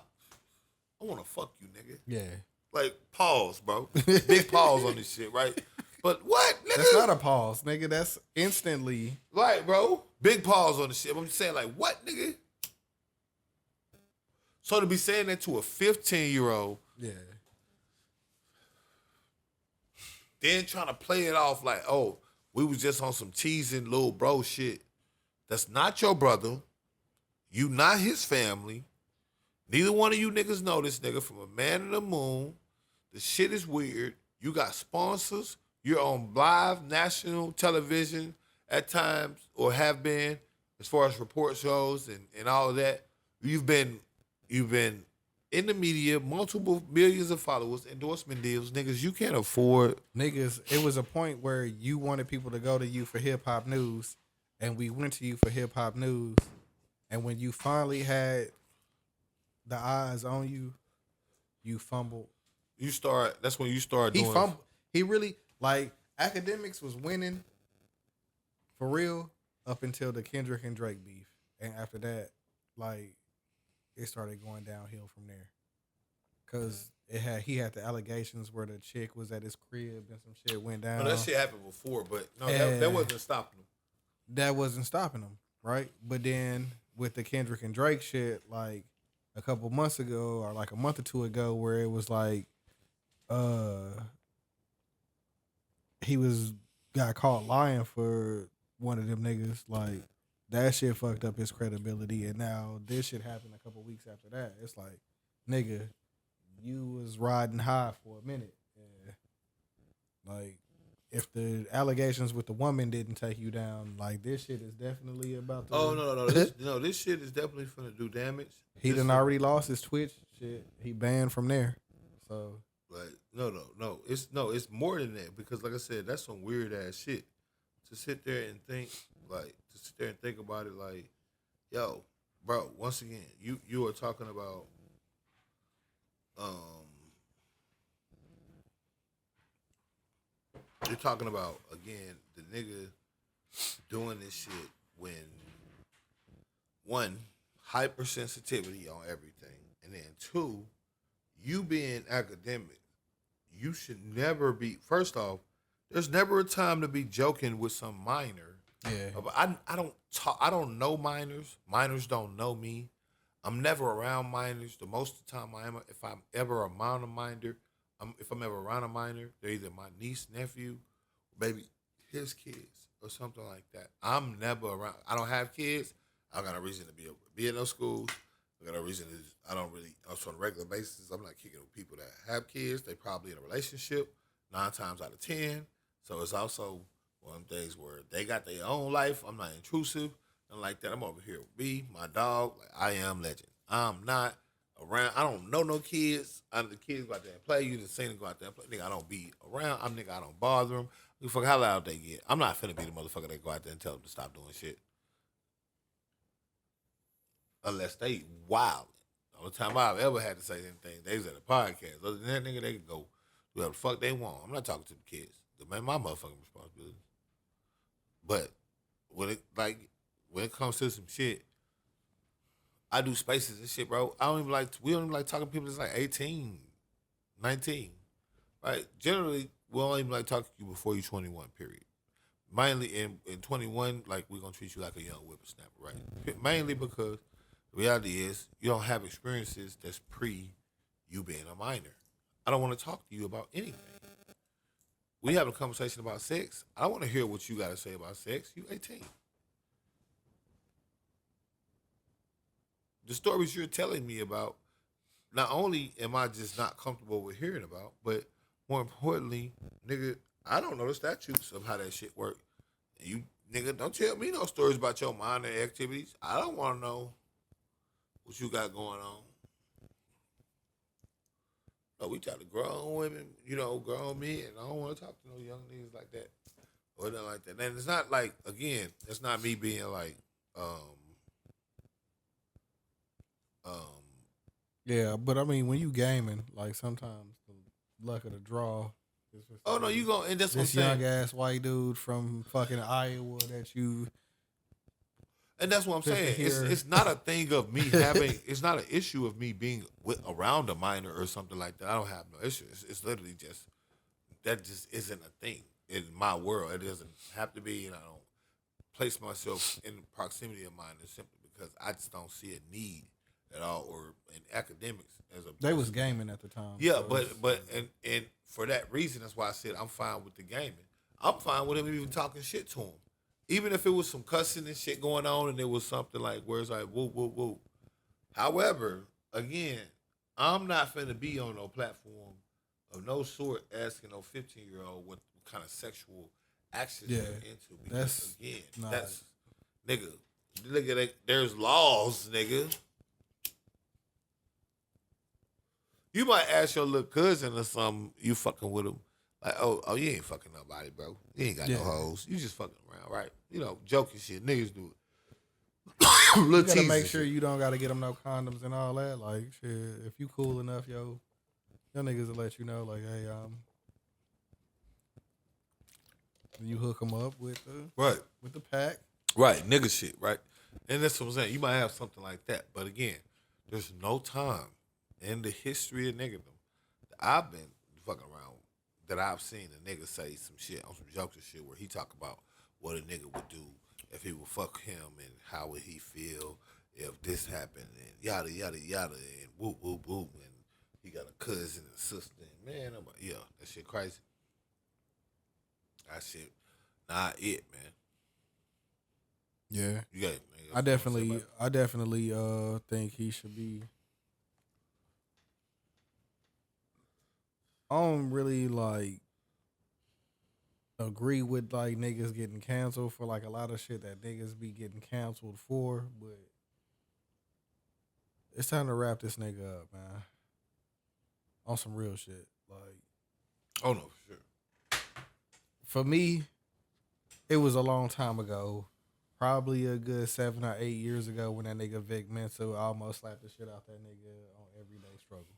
want to fuck you, nigga.
Yeah.
Like, pause, bro. Big pause on this shit, right? But what, nigga?
That's not a pause, nigga. That's instantly.
Right, bro. Big pause on the shit. I'm just saying, like, what, nigga? So to be saying that to a 15-year-old,
Yeah.
then trying to play it off like, oh, we was just on some teasing little bro shit. That's not your brother. You not his family. Neither one of you niggas know this nigga from a man in the moon. The shit is weird. You got sponsors. You're on live national television at times, or have been, as far as report shows and all of that. You've been in the media, multiple millions of followers, endorsement deals. Niggas, you can't afford.
Niggas, it was a point where you wanted people to go to you for hip hop news, and we went to you for hip hop news. And when you finally had the eyes on you, you fumbled.
That's when you start
He
doing.
fumbled. He really, like, academics was winning for real up until the Kendrick and Drake beef. And after that, like, it started going downhill from there. Cause he had the allegations where the chick was at his crib and some shit went down.
No, that shit happened before, but no,
And
that wasn't stopping him.
that wasn't stopping him, right? But then with the Kendrick and Drake shit, like a couple months ago or like a month or two ago, where it was like, he got caught lying for one of them niggas. Like, that shit fucked up his credibility, and now this shit happened a couple weeks after that. It's like, nigga, you was riding high for a minute. Yeah. Like, if the allegations with the woman didn't take you down, like, this shit is definitely about to...
Oh, no. This shit is definitely finna do damage.
He done already lost his Twitch shit. He banned from there. So...
Like, no. It's more than that, because like I said, that's some weird ass shit. To sit there and think about it, like, yo, bro, once again, you are talking about you're talking about, again, the nigga doing this shit when, one, hypersensitivity on everything, and then two, you being academic, you should never be, first off, there's never a time to be joking with some minor.
Yeah.
I don't know minors. Minors don't know me. I'm never around minors. The most of the time if I'm ever around a minor, if I'm ever around a minor, they're either my niece, nephew, maybe his kids or something like that. I'm never around. I don't have kids. I got a reason to be in those schools. I got a reason to, I don't really, on a regular basis, I'm not kicking with people that have kids. They probably in a relationship 9 times out of 10. So it's also one of them things where they got their own life. I'm not intrusive. Nothing like that. I'm over here with me, my dog. Like, I am legend. I'm not around. I don't know no kids. The kids go out there and play. You just seen them go out there and play. Nigga, I don't be around. I don't bother them. You fuck how loud they get. I'm not finna be the motherfucker that go out there and tell them to stop doing shit. Unless they wild. The only time I've ever had to say anything, they was at a podcast. Other than that, nigga, they can go do whatever the fuck they want. I'm not talking to the kids. That's my motherfucking responsibility. But when it comes to some shit, I do spaces and shit, bro. We don't even like talking to people that's like 18, 19. Right? Generally, we don't even like talking to you before you're 21, period. Mainly in 21, like, we're going to treat you like a young whippersnapper, right? Mainly because the reality is you don't have experiences that's pre you being a minor. I don't want to talk to you about anything. We have a conversation about sex. I don't want to hear what you got to say about sex. You 18. The stories you're telling me about, not only am I just not comfortable with hearing about, but more importantly, nigga, I don't know the statutes of how that shit work. And you, nigga, don't tell me no stories about your minor activities. I don't want to know what you got going on. No, we talk to grown women, grown men. I don't want to talk to no young niggas like that or nothing like that. And it's not like, again, it's not me being like,
Yeah, but I mean, when you gaming, like sometimes the luck of the draw. Is just
oh no, you going and that's what I'm
this
saying.
young ass white dude from fucking Iowa that you.
And that's what I'm saying. It's not a thing of me having. It's not an issue of me being around a minor or something like that. I don't have no issue. It's literally just that just isn't a thing in my world. It doesn't have to be, and I don't place myself in proximity of minors simply because I just don't see a need at all, or in academics as a.
They was gaming at the time.
Yeah, so but for that reason, that's why I said I'm fine with the gaming. I'm fine with him even talking shit to him. Even if it was some cussing and shit going on and it was something like where it's like, whoop, whoop, whoop. However, again, I'm not finna be on no platform of no sort asking no 15-year-old what kind of sexual actions they're into. Because, that's, nigga, look at it, there's laws, nigga. You might ask your little cousin or something, you fucking with him. Like, oh, you ain't fucking nobody, bro. You ain't got no hoes. You just fucking around, right? Joking shit. Niggas do it.
You gotta make sure you don't gotta get them no condoms and all that. Like, shit, if you cool enough, your niggas will let you know, like, hey, you hook them up with the pack.
Right, nigga shit, right? And that's what I'm saying. You might have something like that. But again, there's no time in the history of niggerdom that I've been fucking around that I've seen a nigga say some shit on some jokes and shit where he talk about what a nigga would do if he would fuck him and how would he feel if this happened and yada, yada, yada, and whoop, whoop, whoop, and he got a cousin and sister. And man, I'm like, yeah, that shit crazy. That shit not it, man.
Yeah.
You got it,
I definitely think he should be. I don't really like agree with like niggas getting canceled for like a lot of shit that niggas be getting canceled for, but it's time to wrap this nigga up, man. On some real shit. Like,
oh no, for sure.
For me, it was a long time ago. Probably a good 7 or 8 years ago when that nigga Vic Mensa almost slapped the shit out that nigga on Everyday Struggle.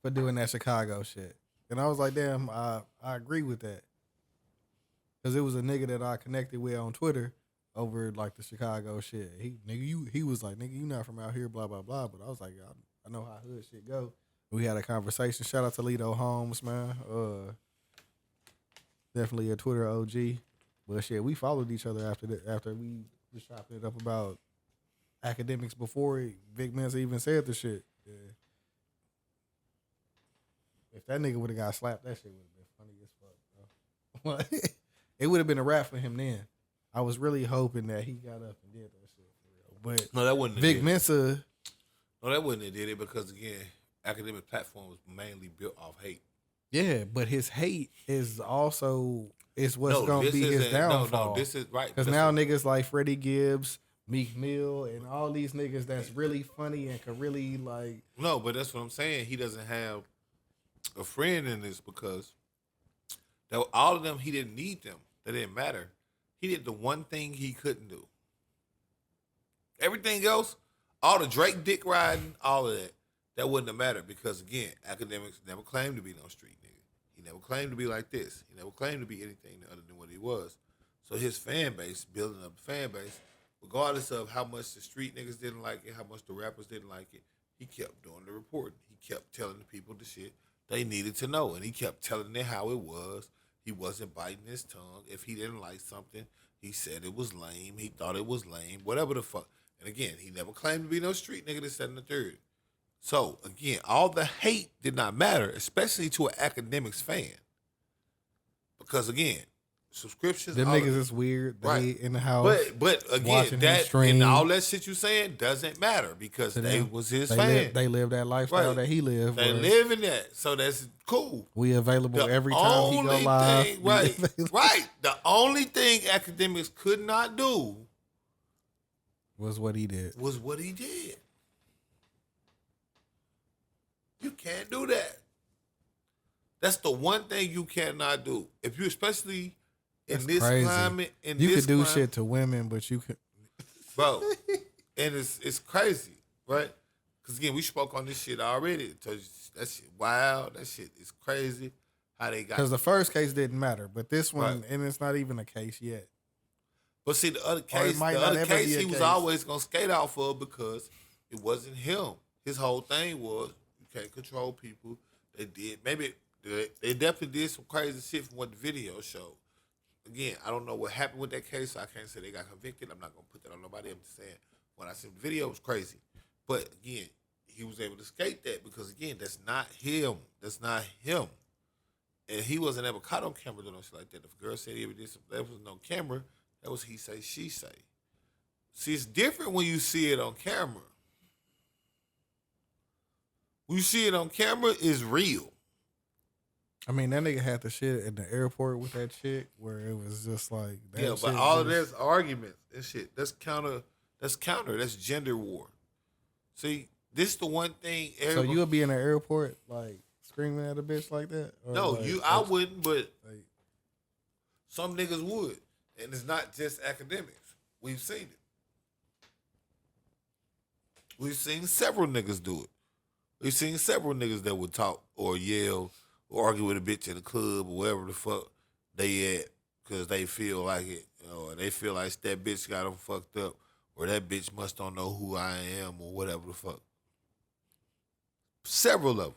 For doing that Chicago shit. And I was like, damn, I agree with that. Because it was a nigga that I connected with on Twitter over like the Chicago shit. He was like, nigga, you not from out here, blah, blah, blah. But I was like, I know how hood shit go. We had a conversation. Shout out to Lito Holmes, man. Definitely a Twitter OG. But shit, we followed each other after we was chopping it up about academics before Vic Mensa even said the shit. Yeah. If that nigga would have got slapped, that shit would have been funny as fuck, bro. It would have been a rap for him then. I was really hoping that he got up and did that shit for real. But
no, that wouldn't.
Vic Mensa.
No, that wouldn't have did it because again, academic platform was mainly built off hate.
Yeah, but his hate is also what's gonna be his downfall.
No, this is right.
Because now niggas like Freddie Gibbs, Meek Mill, and all these niggas that's really funny and can really like.
No, but that's what I'm saying. He doesn't have a friend in this because That all of them, he didn't need them. That didn't matter. He did the one thing he couldn't do. Everything else, all the Drake dick riding, all of that wouldn't have mattered because, again, academics never claimed to be no street nigga. He never claimed to be like this. He never claimed to be anything other than what he was. So his fan base, building up the fan base, regardless of how much the street niggas didn't like it, how much the rappers didn't like it, he kept doing the reporting. He kept telling the people the shit they needed to know. And he kept telling them how it was. He wasn't biting his tongue. If he didn't like something, he said it was lame. He thought it was lame. Whatever the fuck. And again, he never claimed to be no street nigga, this, that, and the third. So, again, all the hate did not matter, especially to an academics fan. Because, again, subscriptions.
Them niggas is weird. They
Right.
in the house.
But again,
watching him
that
stream.
and all that shit you saying doesn't matter because they was his fan.
They live that lifestyle
Right.
that he lived.
They
where
live in that. So that's cool.
We available
The
every time he go
only
live.
thing- right. The only thing academics could not do
Was what he did.
was what he did. You can't do that. That's the one thing you cannot do. If you, especially in
That's
this
crazy.
climate,
You could do shit to women, but you could.
bro. And it's crazy, right? Because again, we spoke on this shit already. So that shit wild. That shit is crazy. How they got.
Because the first case didn't matter, but this one,
Right.
and it's not even a case yet.
But see, the other
Or it
case,
might not ever be a
he was
case.
always gonna skate off of because it wasn't him. His whole thing was you can't control people. They did maybe they definitely did some crazy shit from what the video showed. Again, I don't know what happened with that case, so I can't say they got convicted. I'm not gonna put that on nobody. I'm just saying when I said the video was crazy. But again, he was able to skate that because again, that's not him. That's not him. And he wasn't ever caught on camera doing shit like that. If a girl said he ever did something, there was no camera. That was he say, she say. See, it's different when you see it on camera. When you see it on camera, it's real.
I mean, that nigga had the shit in the airport with that chick where it was just like. That
Yeah, but
shit
all of
just-
this arguments and shit, that's counter. That's gender war. See, this is the one thing.
So you'll be in the airport like screaming at a bitch like that? Or
no,
like,
I wouldn't, but
like,
some niggas would. And it's not just academics. We've seen it. We've seen several niggas do it. We've seen several niggas that would talk or yell or argue with a bitch in the club or wherever the fuck they at because they feel like it. Or they feel like that bitch got them fucked up or that bitch must don't know who I am or whatever the fuck. Several of them.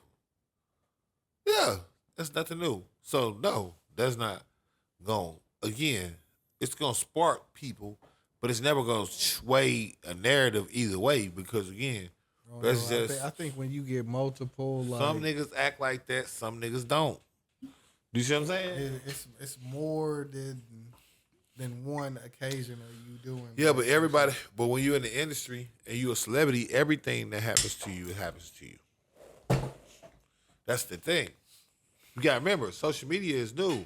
Yeah, that's nothing new. So, no, that's not going. Again, it's going to spark people, but it's never going to sway a narrative either way because, again,
I don't
that's
know.
just...
I think when you get multiple, like,
some niggas act like that, some niggas don't. Do you see what I'm saying?
it's more than one occasion of you doing.
Yeah, but everybody... But when you're in the industry and you're a celebrity, everything that happens to you, it happens to you. That's the thing. You got to remember, social media is new.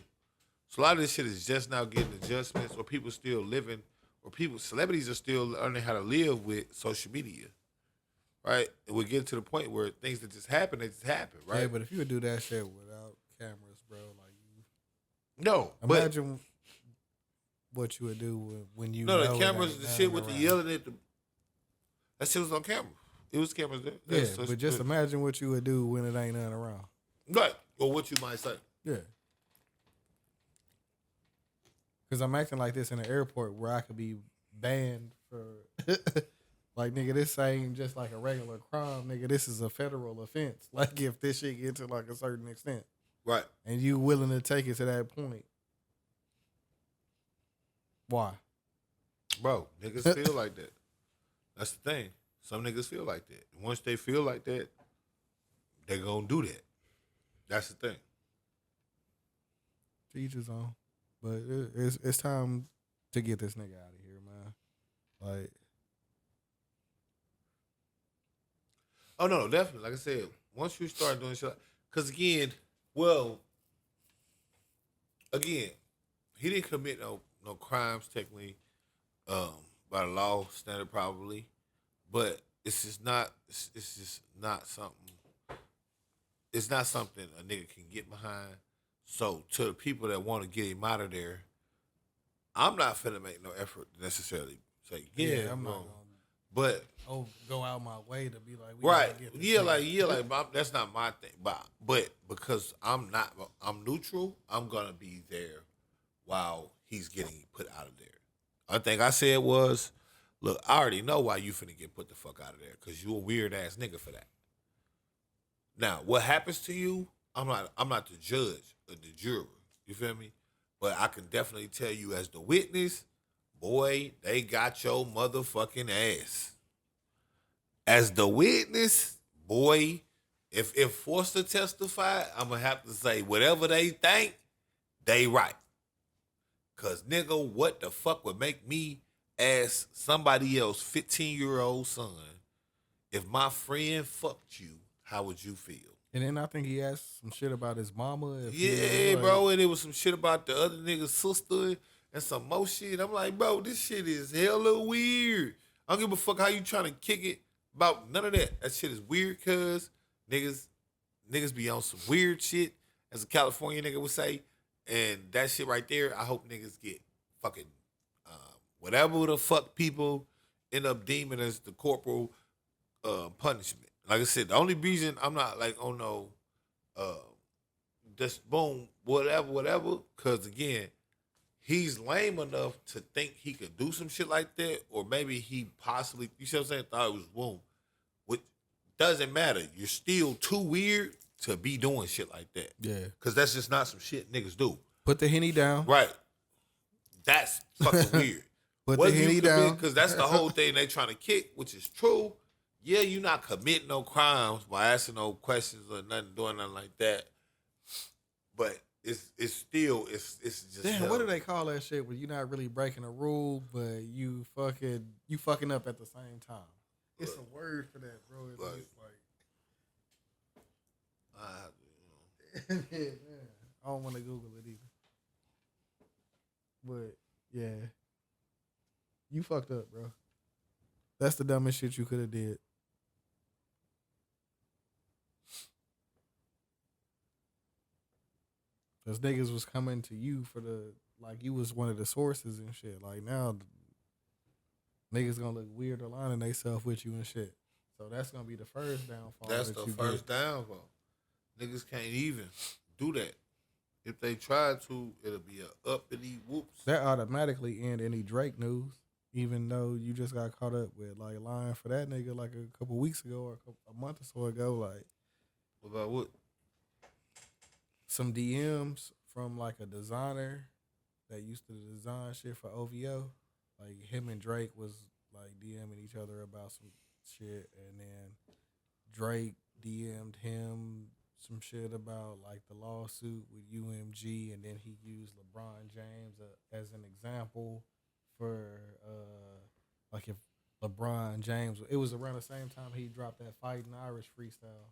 So a lot of this shit is just now getting adjustments, or people still living, or celebrities are still learning how to live with social media, right? And we're getting to the point where things that just happen, they just happen, right?
Yeah, but if you would do that shit without cameras, bro, like you
No, but
imagine what you would do when you
no,
know
the
it
cameras,
ain't
the shit with
nothing
the
around.
yelling at the, that shit was on camera. It was cameras there.
Yeah,
so
but just imagine what you would do when it ain't nothing around.
right, or what you might say.
Yeah. Because I'm acting like this in the airport where I could be banned for, like, nigga, this ain't just like a regular crime, nigga. This is a federal offense. Like, if this shit get to like a certain extent,
Right.
and you willing to take it to that point, why?
Bro, niggas feel like that. That's the thing. Some niggas feel like that. Once they feel like that, they gonna do that. That's the thing.
To each his own. But it's time to get this nigga out of here, man. Like,
Oh no, definitely. Like I said, once you start doing shit, because again, he didn't commit no crimes technically, by the law standard probably, but it's just not something. It's not something a nigga can get behind. So to the people that want to get him out of there, I'm not finna make no effort to necessarily say,
I'm not
wrong.
gonna
But
go out my way to be like, we
right,
gotta get this nigga.
that's not my thing. But because I'm neutral, I'm gonna be there while he's getting put out of there. Other thing I said was, look, I already know why you finna get put the fuck out of there, because you a weird ass nigga for that. Now, what happens to you, I'm not the judge or the juror. You feel me? But I can definitely tell you as the witness, boy, they got your motherfucking ass. As the witness, boy, if forced to testify, I'm gonna have to say whatever they think, they right. Cause nigga, what the fuck would make me ask somebody else, 15-year-old son, if my friend fucked you, how would you feel?
And then I think he asked some shit about his mama.
Yeah, bro, and it was some shit about the other nigga's sister and some more shit. I'm like, bro, this shit is hella weird. I don't give a fuck how you trying to kick it about none of that. That shit is weird, cuz niggas be on some weird shit, as a California nigga would say. And that shit right there, I hope niggas get fucking whatever the fuck people end up deeming as the corporal punishment. Like I said, the only reason I'm not like, oh no, just boom, whatever, because again, he's lame enough to think he could do some shit like that, or maybe he possibly, you see what I'm saying, thought it was boom. Which doesn't matter. You're still too weird to be doing shit like that.
Yeah.
Because that's just not some shit niggas do.
Put the Henny down.
Right. That's fucking weird.
Put the Henny down.
Because that's the whole thing they trying to kick, which is true. Yeah, you're not committing no crimes by asking no questions or nothing, doing nothing like that. But it's just
Damn, what do they call that shit when you're not really breaking a rule, but you fucking up at the same time? It's a word for that, bro. It's like yeah, I don't want to Google it either. But yeah, you fucked up, bro. That's the dumbest shit you could have did. Cause niggas was coming to you for like you was one of the sources and shit. Like now, niggas gonna look weird aligning themselves with you and shit. So that's gonna be the first downfall.
That's the first downfall. Niggas can't even do that. If they try to, it'll be a uppity whoops.
That automatically end any Drake news, even though you just got caught up with like lying for that nigga like a couple weeks ago or a month or so ago. Like,
What about what?
some DMs from like a designer that used to design shit for OVO. Like him and Drake was like DMing each other about some shit, and then Drake DM'd him some shit about like the lawsuit with UMG, and then he used LeBron James as an example for like if LeBron James, it was around the same time he dropped that Fighting Irish freestyle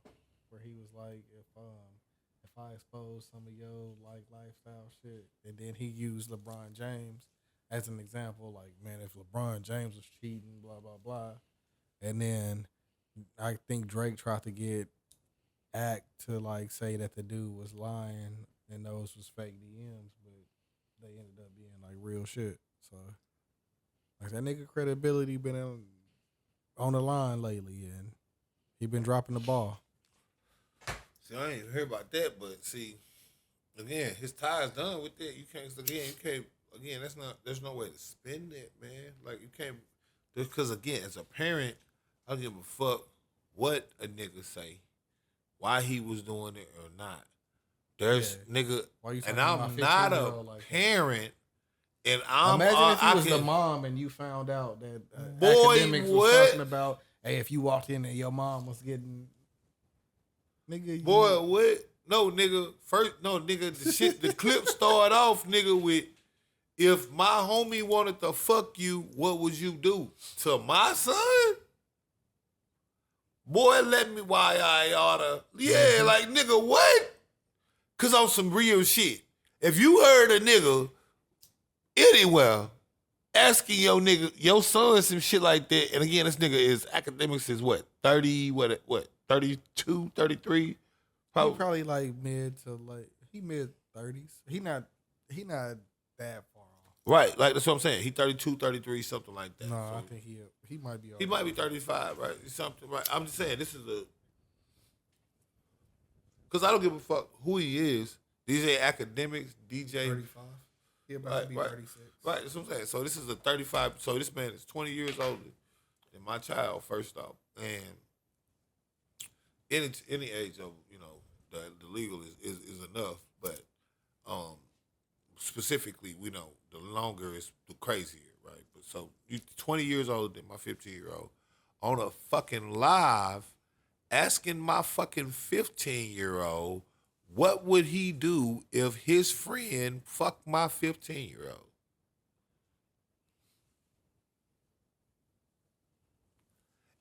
where he was like, if I expose some of your like lifestyle shit, and then he used LeBron James as an example, like, man, if LeBron James was cheating, blah blah blah, and then I think Drake tried to get Act to like say that the dude was lying and those was fake DMs, but they ended up being like real shit. So like that nigga credibility been on the line lately, and he been dropping the ball.
See, I ain't heard about that, but see, again, his tie's done with that. You can't, there's no way to spin that, man. Like, you can't, just because, again, as a parent, I don't give a fuck what a nigga say, why he was doing it or not. There's, nigga, and I'm not a parent, and I'm,
imagine if you was the mom and you found out that academics was talking about, hey, if you walked in and your mom was getting... Nigga,
boy, what? No, nigga. The clip started off, nigga, with, if my homie wanted to fuck you, what would you do? To my son? Boy, let me, why I oughta. Yeah, like, nigga, what? Cause on some real shit. If you heard a nigga anywhere asking your son some shit like that, and again, this nigga is, academics is what? 30, what? 32, 33?
Probably like mid 30s. He not that far off.
Right, like that's what I'm saying. He 32, 33, something like that.
No,
So
I think he might be.
he might be 35, right? Something, right? I'm just saying this is because I don't give a fuck who he is. These ain't academics, DJ.
35. He about to be 36.
Right, that's what I'm saying. So this is a 35. So this man is 20 years older than my child. First off, and any age of the legal is enough, but specifically we know the longer is the crazier, right? But so you 20 years older than my 15-year-old on a fucking live asking my fucking 15-year-old what would he do if his friend fucked my 15-year-old.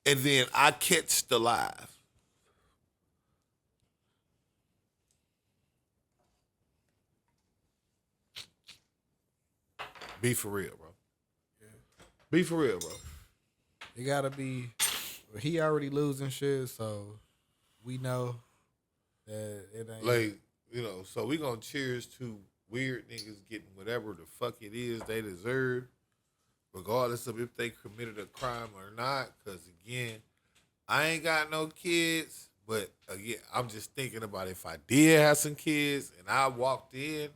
And then I catch the live. Be for real, bro. Yeah. Be for real, bro.
It gotta be. He already losing shit, so we know that it ain't.
Like, so we gonna cheers to weird niggas getting whatever the fuck it is they deserve, regardless of if they committed a crime or not. Because again, I ain't got no kids, but again, I'm just thinking about if I did have some kids and I walked in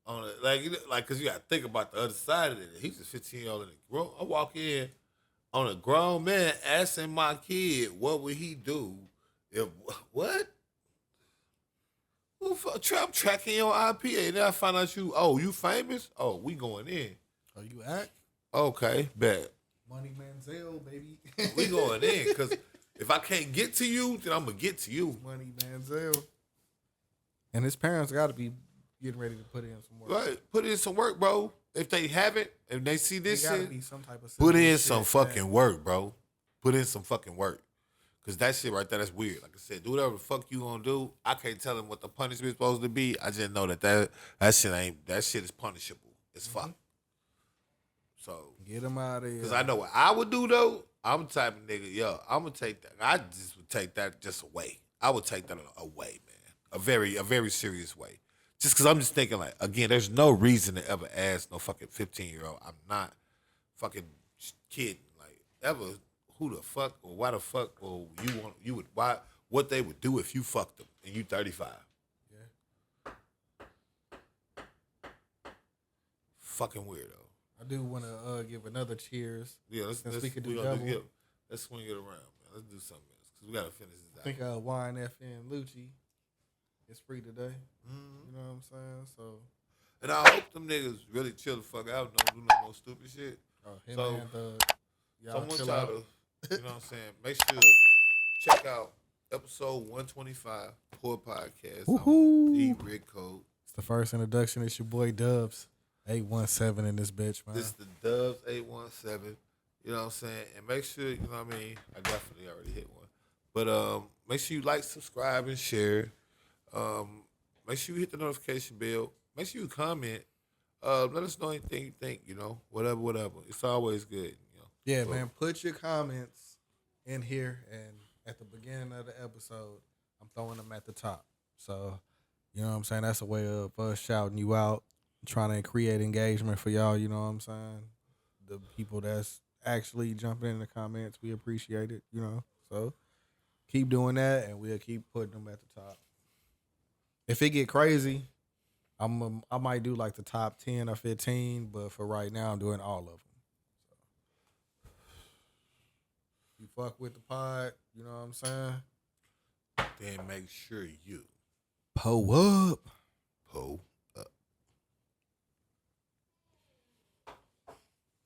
on it, like, cause you gotta think about the other side of it. He's just 15 years old and I walk in on a grown man asking my kid, what would he do if what? I'm tracking your IP, and then I find out you famous? Oh, we going in.
Oh, you act?
Okay, bet.
Money Manziel, baby.
We going in, because if I can't get to you, then I'm going to get to you.
Money Manziel. And his parents got to be getting ready to put in some work.
Right, put in some work, bro. If they haven't, if they see this shit,
be some type of
put in some fucking work, bro. Put in some fucking work. Because that shit right there, that's weird. Like I said, do whatever the fuck you gonna do. I can't tell him what the punishment is supposed to be. I just know that shit is punishable. It's fuck. So
get him out of here.
Because I know what I would do though. I'm the type of nigga, I'm gonna take that. I just would take that just away. I would take that away, man. A very serious way. Just because I'm just thinking, like, again, there's no reason to ever ask no fucking 15-year-old. I'm not fucking kidding. Like, ever, who the fuck or why the fuck or what they would do if you fucked them and you 35.
Yeah.
Fucking weirdo.
I do want to give another cheers.
Yeah, let's swing it around, man. Let's do something else because we got to finish this out.
I think YNHT Lucci is free today. You know what I'm saying? So,
and I hope them niggas really chill the fuck out. Don't do no more stupid shit.
Y'all
I want
chill
y'all
out.
to, you know what I'm saying? Make sure check out episode 125 Poor Podcast. The Rig Code.
It's the first introduction. It's your boy Dubz 817 in this bitch, man.
This is the Dubz 817. You know what I'm saying? And make sure, you know what I mean? I definitely already hit one. But make sure you like, subscribe, and share. Make sure you hit the notification bell. Make sure you comment. Let us know anything you think, whatever. It's always good.
Yeah, man. Put your comments in here, and at the beginning of the episode, I'm throwing them at the top. So, you know what I'm saying? That's a way of us shouting you out, trying to create engagement for y'all, you know what I'm saying? The people that's actually jumping in the comments, we appreciate it, So, keep doing that, and we'll keep putting them at the top. If it get crazy, I might do like the top 10 or 15, but for right now, I'm doing all of them. So, you fuck with the pod, you know what I'm saying?
Then make sure you
Pull up.